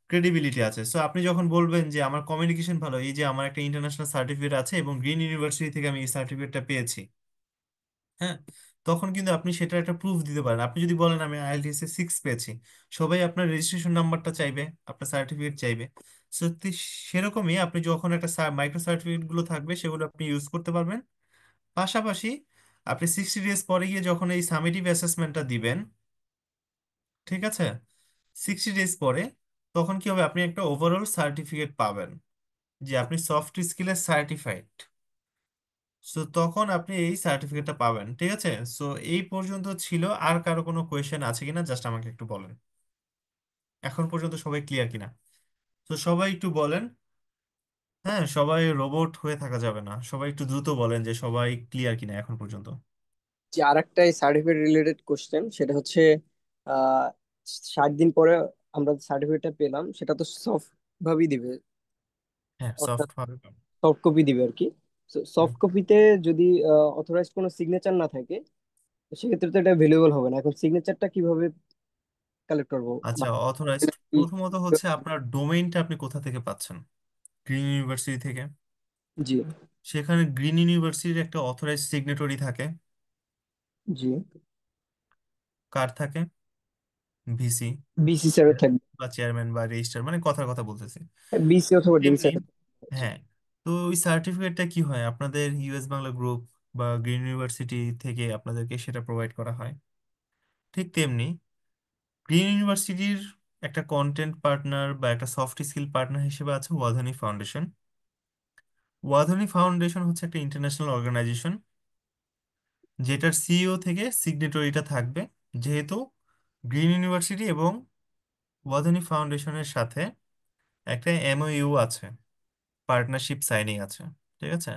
ক্রেডিবিলিটি আছে। সো আপনি যখন বলবেন যে আমার কমিউনিকেশন ভালো, এই যে আমার একটা ইন্টারন্যাশনাল সার্টিফিকেট আছে এবং গ্রিন ইউনিভার্সিটি থেকে আমি এই সার্টিফিকেটটা পেয়েছি, হ্যাঁ, তখন কিন্তু আপনি সেটা একটা প্রুফ দিতে পারেন। আপনি যদি বলেন আমি আইএলটিএস এ 6 পেয়েছি, সবাই আপনার রেজিস্ট্রেশন নাম্বারটা চাইবে, আপনার সার্টিফিকেট চাইবে। সত্যি সেরকমই আপনি যখন একটা মাইক্রো সার্টিফিকেট গুলো থাকবে, সেগুলো আপনি ইউজ করতে পারবেন। পাশাপাশি আপনি 60 ডেজ পরে গিয়ে যখন এই সামেটিভ অ্যাসেসমেন্টটা দিবেন, ঠিক আছে? 60 ডেজ পরে তখন কি হবে, আপনি একটা ওভারঅল সার্টিফিকেট পাবেন যে আপনি সফট স্কিলের সার্টিফাইড। সো তখন আপনি এই সার্টিফিকেটটা পাবেন। ঠিক আছে? সো এই পর্যন্ত ছিল। আর কারো কোনো কোয়েশ্চেন আছে কিনা জাস্ট আমাকে একটু বলেন। এখন পর্যন্ত সবাই ক্লিয়ার কিনা? তো সবাই একটু বলেন। হ্যাঁ, সবাই রোবট হয়ে থাকা যাবে না, সবাই একটু দ্রুত বলেন যে সবাই ক্লিয়ার কিনা এখন পর্যন্ত। যে আরেকটা সার্টিফিকেট রিলেটেড কোশ্চেন, সেটা হচ্ছে 60 দিন পরে আমরা সার্টিফিকেটটা পেলাম, সেটা তো সফট ভাবেই দিবে, হ্যাঁ, অর্থাৎ সফট হবে। সফট কপি দিবে আর কি। হুম। সফট কপিতে যদি অথরাইজড কোনো সিগনেচার না থাকে, তো সেক্ষেত্রে তো এটা ভ্যালুয়েবল হবে না। এখন সিগনেচারটা কিভাবে কালেক্ট করবো? আচ্ছা, অথরাইজড প্রথমত হচ্ছে আপনার ডোমেইনটা আপনি কোথা থেকে পাচ্ছেন? গ্রিন ইউনিভার্সিটি থেকে। জি। সেখানে গ্রিন ইউনিভার্সিটির একটা অথরাইজড সিগনেটরি থাকে। জি। কার থাকে? ভিসি বিসি স্যারের থাকবে। বা চেয়ারম্যান বা রেজিস্ট্রার, মানে কথার কথা বলতেছি। বিসি অথবা ডিন এমনি। স্যার। হ্যাঁ। তো ওই সার্টিফিকেটটা কি হয়, আপনাদের ইউএস বাংলা গ্রুপ বা গ্রিন ইউনিভার্সিটি থেকে আপনাদেরকে সেটা প্রোভাইড করা হয়। ঠিক তেমনি গ্রিন ইউনিভার্সিটির একটা কন্টেন্ট পার্টনার বা একটা সফট স্কিল পার্টনার হিসেবে আছে ওয়াধানি ফাউন্ডেশন। ওয়াধানি ফাউন্ডেশন হচ্ছে একটা ইন্টারন্যাশনাল অর্গানাইজেশন, যেটার সিইও থেকে সিগনেটরিটা থাকবে। যেহেতু গ্রিন ইউনিভার্সিটি এবং ওয়াধানি ফাউন্ডেশনের সাথে একটা এমওইউ আছে, পার্টনারশিপ সাইনিং আছে। ঠিক আছে?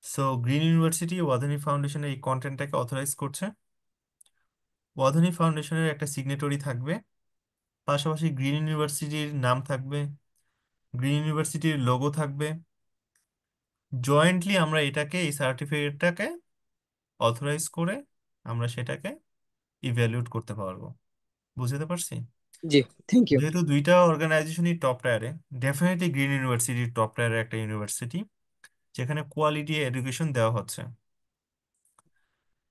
সো গ্রিন ইউনিভার্সিটি ওয়াধানি ফাউন্ডেশনের এই কন্টেন্টটাকে অথরাইজ করছে। ওয়াধানি ফাউন্ডেশনের একটা সিগনেটরি থাকবে, পাশাপাশি গ্রিন ইউনিভার্সিটির নাম থাকবে, গ্রিন ইউনিভার্সিটির লোগো থাকবে। জয়েন্টলি আমরা এটাকে, এই সার্টিফিকেটটাকে অথরাইজ করে আমরা সেটাকে ইভ্যালুয়েট করতে পারবো। বুঝতে পারছি? জি, থ্যাংক ইউ। যেহেতু দুইটা অর্গানাইজেশনই টপ টায়ারে, ডেফিনেটলি গ্রিন ইউনিভার্সিটি টপ টায়ারের একটা ইউনিভার্সিটি, যেখানে কোয়ালিটি এডুকেশন দেওয়া হচ্ছে।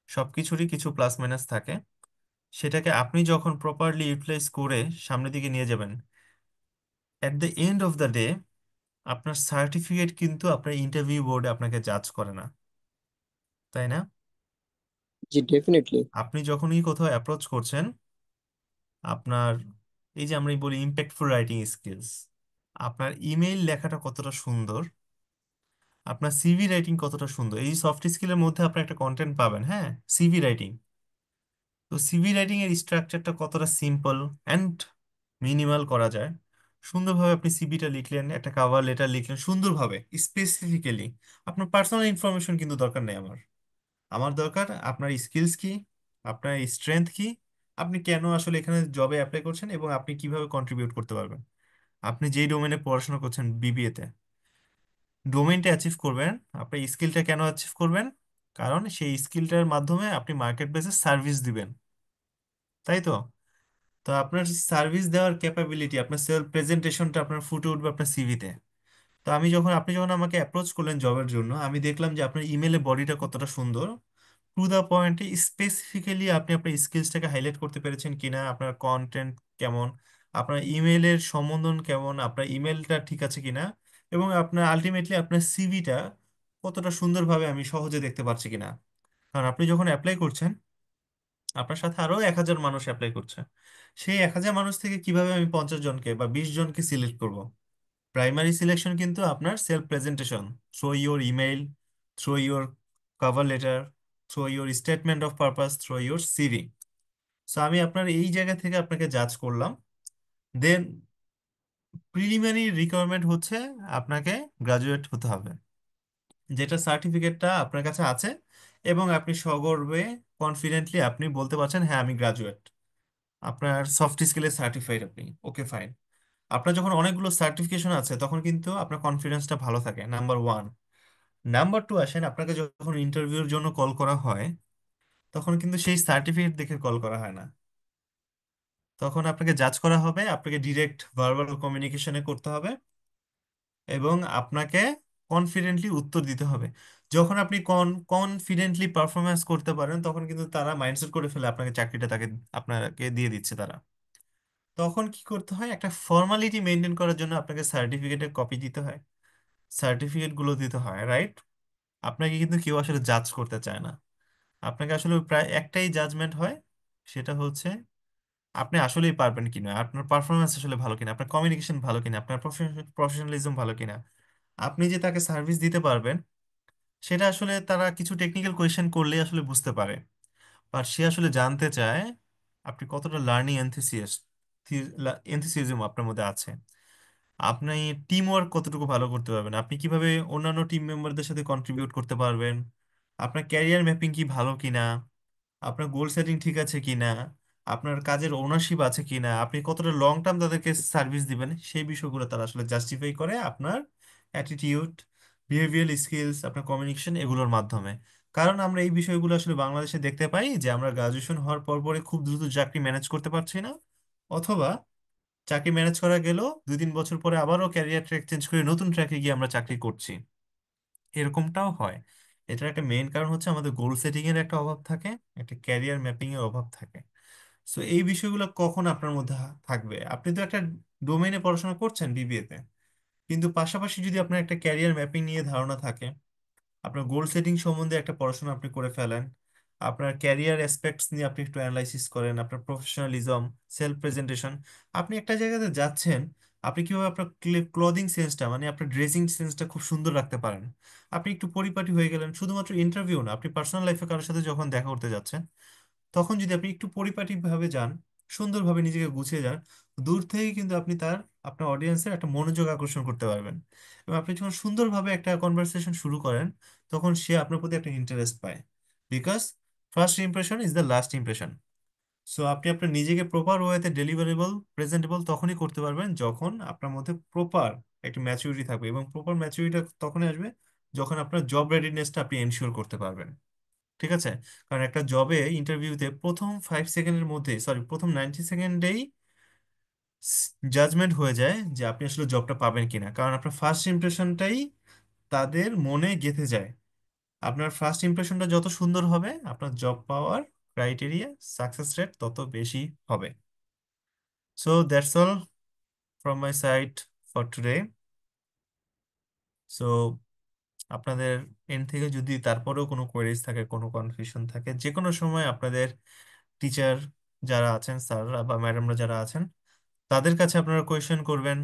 সবকিছুরই কিছু প্লাস মাইনাস থাকে, সেটাকে আপনি যখন প্রপারলি ইউটিলাইজ করে সামনের দিকে নিয়ে যাবেন, at the end of the day আপনার সার্টিফিকেট কিন্তু আপনার ইন্টারভিউ বোর্ডে আপনাকে জাজ করে না, তাই না? জি, ডেফিনেটলি। আপনি যখনই কোথাও অ্যাপ্রোচ করছেন, আপনার এই যে আমরা বলি ইম্প্যাক্টফুল রাইটিং স্কিলস, আপনার ইমেইল লেখাটা কতটা সুন্দর, আপনার সিভি রাইটিং কতটা সুন্দর, এই সফট স্কিলের মধ্যে আপনি একটা কন্টেন্ট পাবেন। হ্যাঁ, সিভি রাইটিং। তো সিভি রাইটিং এর স্ট্রাকচারটা কতটা সিম্পল অ্যান্ড মিনিমাল করা যায়, সুন্দরভাবে আপনি সিভিটা লিখলেন, একটা কভার লেটার লিখলেন সুন্দরভাবে স্পেসিফিক্যালি। আপনার পার্সোনাল ইনফরমেশন কিন্তু দরকার নেই আমার। আমার দরকার আপনার স্কিলস কি, আপনার স্ট্রেংথ কি, আপনি কেন আসলে এখানে জবে অ্যাপ্লাই করছেন এবং আপনি কিভাবে কন্ট্রিবিউট করতে পারবেন। আপনি যেই ডোমেনে পড়াশোনা করছেন, বিবিএ তে, ডোমেইনটা অ্যাচিভ করবেন, আপনি স্কিলটা কেন অ্যাচিভ করবেন? কারণ সেই স্কিলটার মাধ্যমে আপনি মার্কেট বেসে সার্ভিস দিবেন, তাই তো? তো আপনার সার্ভিস দেওয়ার ক্যাপাবিলিটি, আপনার সেলফ প্রেজেন্টেশনটা আপনার ফুটে উঠবে আপনার সিভিতে। তো আপনি যখন আমাকে অ্যাপ্রোচ করলেন জবের জন্য, আমি দেখলাম যে আপনার ইমেলে বডিটা কতটা সুন্দর, টু দা পয়েন্টে স্পেসিফিক্যালি আপনি আপনার স্কিলসটাকে হাইলাইট করতে পেরেছেন কিনা, আপনার কন্টেন্ট কেমন, আপনার ইমেলের সম্বোধন কেমন, আপনার ইমেলটা ঠিক আছে কিনা, এবং আপনার আলটিমেটলি আপনার সিভিটা কতটা সুন্দরভাবে আমি সহজে দেখতে পাচ্ছি কিনা। কারণ আপনি যখন অ্যাপ্লাই করছেন, আপনার সাথে আরো 1,000 মানুষ অ্যাপ্লাই করছে। সেই 1,000 মানুষ থেকে কিভাবে আমি 50 জনকে বা 20 জনকে সিলেক্ট করব? প্রাইমারি সিলেকশন কিন্তু আপনার self presentation, through your email, through your cover letter, through your statement of purpose, through your CV. So আমি আপনার এই জায়গা থেকে আপনাকে জাজ করলাম। দেন প্রিলিমিনারি রিকোয়ারমেন্ট হচ্ছে আপনাকে গ্রাজুয়েট হতে হবে, যেটা সার্টিফিকেটটা আপনার কাছে আছে এবং আপনি সগর্বে কনফিডেন্টলি আপনি বলতে পারছেন হ্যাঁ আমি গ্রাজুয়েট। আপনার সফট স্কিলে সার্টিফাইড, আপনি ওকে ফাইন। আপনার যখন অনেকগুলো সার্টিফিকেশন আছে তখন কিন্তু আপনার কনফিডেন্সটা ভালো থাকে, নাম্বার ওয়ান। নাম্বার টু, আসেন আপনাকে যখন ইন্টারভিউর জন্য কল করা হয়, তখন কিন্তু সেই সার্টিফিকেট দেখে কল করা হয় না। তখন আপনাকে জাজ করা হবে, আপনাকে ডিরেক্ট ভার্বাল কমিউনিকেশনে করতে হবে এবং আপনাকে কনফিডেন্টলি উত্তর দিতে হবে। যখন আপনি কনফিডেন্টলি পারফরমেন্স করতে পারেন, তখন কিন্তু তারা মাইন্ডসেট করে ফেলে আপনাকে চাকরিটা আপনাকে দিয়ে দিচ্ছে তারা। তখন কি করতে হয়, একটা ফর্মালিটি মেনটেন করার জন্য আপনাকে সার্টিফিকেটের কপি দিতে হয়, সার্টিফিকেট গুলো দিতে হয়, রাইট? আপনাকে কিন্তু কেউ আসলে জাজ করতে চায় না। আপনাকে আসলে প্রায় একটাই জাজমেন্ট হয়, সেটা হচ্ছে আপনি আসলেই পারবেন কিনা, আপনার পারফরমেন্স আসলে ভালো কিনা, আপনার কমিউনিকেশন ভালো কিনা, আপনার প্রফেশনালিজম ভালো কিনা, আপনি যে তাকে সার্ভিস দিতে পারবেন সেটা আসলে তারা কিছু টেকনিক্যাল কোয়েশ্চেন করলে আসলে বুঝতে পারে। আর সে আসলে জানতে চায় আপনি কতটা লার্নিং এনথুসিয়াজম আপনার মধ্যে আছে, আপনি টিম ওয়ার্ক কতটুকু ভালো করতে পারবেন, আপনি কিভাবে অন্যান্য টিম মেম্বারদের সাথে কন্ট্রিবিউট করতে পারবেন, আপনার ক্যারিয়ার ম্যাপিং কি ভালো কিনা, আপনার গোল সেটিং ঠিক আছে কিনা, আপনার কাজের ওনারশিপ আছে কিনা, আপনি কতটা লং টার্ম তাদেরকে সার্ভিস দিবেন, সেই বিষয়গুলো তারা আসলে জাস্টিফাই করে আপনার অ্যাটিটিউড, বিহেভিয়ারাল স্কিলস, আপনার কমিউনিকেশন এগুলোর মাধ্যমে। কারণ আমরা এই বিষয়গুলো আসলে বাংলাদেশে দেখতে পাই যে আমরা গ্রাজুয়েশন হওয়ার পর পরে খুব দ্রুত চাকরি ম্যানেজ করতে পারছি না, অথবা চাকরি ম্যানেজ করা গেল 2-3 বছর পরে আবারও ক্যারিয়ার ট্র্যাক চেঞ্জ করে নতুন ট্র্যাকে গিয়ে আমরা চাকরি করছি, এরকমটাও হয়। এটার একটা মেইন কারণ হচ্ছে আমাদের গোল সেটিং এর একটা অভাব থাকে, একটা ক্যারিয়ার ম্যাপিং এর অভাব থাকে। সো এই বিষয়গুলো কখন আপনার মধ্যে থাকবে, আপনি তো একটা ডোমেইনে পড়াশোনা করছেন বিবিএ তে, কিন্তু পাশাপাশি যদি আপনার একটা ক্যারিয়ার ম্যাপিং নিয়ে ধারণা থাকে, আপনার গোল সেটিং সম্বন্ধে একটা পড়াশোনা আপনি করে ফেলেন, আপনার ক্যারিয়ার অ্যাসপেক্টস নিয়ে আপনি একটু অ্যানালাইসিস করেন, আপনার প্রফেশনালিজম, সেলফ প্রেজেন্টেশন, আপনি একটা জায়গাতে যাচ্ছেন, আপনি কিভাবে আপনার ক্লদিং সেন্সটা মানে আপনার ড্রেসিং সেন্সটা খুব সুন্দর রাখতে পারেন, আপনি একটু পরিপাটি হয়ে গেলেন, শুধুমাত্র ইন্টারভিউ না, আপনি পার্সোনাল লাইফে কারোর সাথে যখন দেখা করতে যাচ্ছেন তখন যদি আপনি একটু পরিপাটি ভাবে যান, সুন্দরভাবে নিজেকে গুছিয়ে যান, দূর থেকে কিন্তু আপনি আপনার অডিয়েন্সের একটা মনোযোগ আকর্ষণ করতে পারবেন। এবং আপনি যখন সুন্দরভাবে একটা কনভারসেশন শুরু করেন তখন সে আপনার প্রতি একটা ইন্টারেস্ট পায়, because first impression is the last impression. So আপনি আপনার নিজেকে প্রপার ওয়েতে ডেলিভারেবল প্রেজেন্টেবল তখনই করতে পারবেন যখন আপনার মধ্যে প্রপার একটা ম্যাচুরিটি থাকবে, এবং প্রপার ম্যাচুরিটি তখনই আসবে যখন আপনার জব রেডিনেসটা আপনি এনশিওর করতে পারবেন। ঠিক আছে? কারণ একটা জবে ইন্টারভিউতে প্রথম 5 সেকেন্ডের মধ্যে, সরি প্রথম 90 সেকেন্ডেই জাজমেন্ট হয়ে যায় যে আপনি আসলে জবটা পাবেন কিনা, কারণ আপনার ফার্স্ট ইমপ্রেশনটাই তাদের মনে গেঁথে যায়। আপনার ফার্স্ট ইমপ্রেশনটা যত সুন্দর হবে আপনার জব পাওয়ার ক্রাইটেরিয়া, সাকসেস রেট তত বেশি হবে। So that's all from my side for today. So আপনাদের এন্ড থেকে যদি তারপরেও কোনো কোয়েরিজ থাকে, কোনো কনফিউশন থাকে, যে কোনো সময় আপনাদের টিচার যারা আছেন, স্যাররা বা ম্যাডামরা যারা আছেন, তাদের কাছে আপনারা কোয়েশ্চেন করবেন,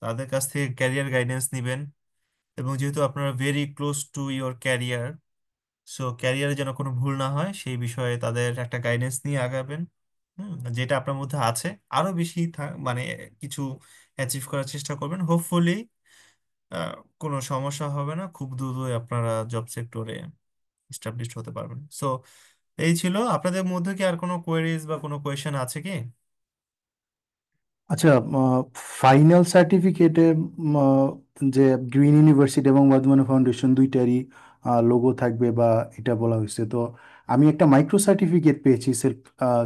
তাদের কাছ থেকে ক্যারিয়ার গাইডেন্স নেবেন। এবং যেহেতু আপনারা very close to your career, so ক্যারিয়ারে যেন কোনো ভুল না হয় সেই বিষয়ে তাদের একটা গাইডেন্স নিয়ে আগাবেন। যেটা আপনার মধ্যে আছে আরো বেশি মানে কিছু অ্যাচিভ করার চেষ্টা করবেন। হোপফুলি কোনো সমস্যা হবে না, খুব দ্রুতই আপনারা জব সেক্টরে এস্টাবলিশ হতে পারবেন। সো এই ছিল। আপনাদের মধ্যে কি আর কোনো কোয়েরিজ বা কোনো কোয়েশ্চেন আছে কি? আচ্ছা, ফাইনাল সার্টিফিকেটে যে গ্রিন ইউনিভার্সিটি এবং বর্ধমানে ফাউন্ডেশন দুইটারই লোগো থাকবে বা এটা বলা হয়েছে, তো আমি একটা মাইক্রো সার্টিফিকেট পেয়েছি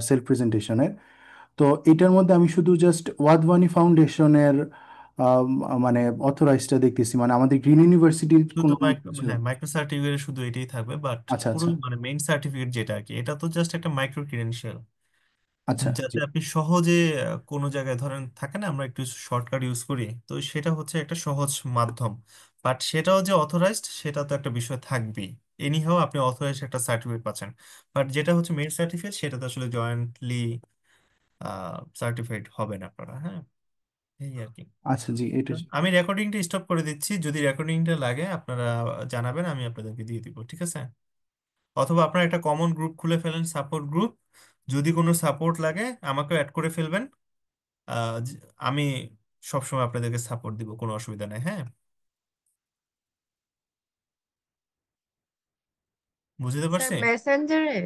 সেলফ প্রেজেন্টেশনের। তো এটার মধ্যে আমি শুধু জাস্ট ওয়াধওয়ানি ফাউন্ডেশনের মানে অথরাইজটা দেখতেছি, মানে আমাদের গ্রিন ইউনিভার্সিটির শুধু কোনো মাইক্রো, কিছু। হ্যাঁ মাইক্রো সার্টিফিকেট শুধু এটাই থাকবে, বাট আচ্ছা পুরো আচ্ছা মানে মেইন সার্টিফিকেট যেটা আর কি, এটা তো জাস্ট একটা মাইক্রো ক্রিডেন্সিয়াল, আচ্ছা জি। যাতে আপনি সহজে কোনো জায়গায় ধরেন থাকে না আমরা একটু শর্টকাট ইউজ করি, তো সেটা হচ্ছে একটা সহজ মাধ্যম। বাট সেটাও যে অথরাইজড সেটা তো একটা বিষয় থাকবেই, এনিহাও আপনি অথরাইজড একটা সার্টিফিকেট পাচ্ছেন। বাট যেটা হচ্ছে মেইন সার্টিফিকেট সেটা তো আসলে জয়েন্টলি সার্টিফাইড হবেন আপনারা। হ্যাঁ, এই আর কি। আচ্ছা জি, এটা আমি রেকর্ডিংটা স্টপ করে দিচ্ছি, যদি রেকর্ডিংটা লাগে আপনারা জানাবেন, আমি আপনাদেরকে দিয়ে দিব, ঠিক আছে? অথবা আপনারা একটা কমন গ্রুপ খুলে ফেলেন, সাপোর্ট গ্রুপ, যদি কোনো সাপোর্ট লাগে আমাকে অ্যাড করে ফেলবেন। আমি সবসময় আপনাদেরকে সাপোর্ট দিব, কোনো অসুবিধা নেই। হ্যাঁ, বুঝতে স্যার পারছি। মেসেঞ্জারে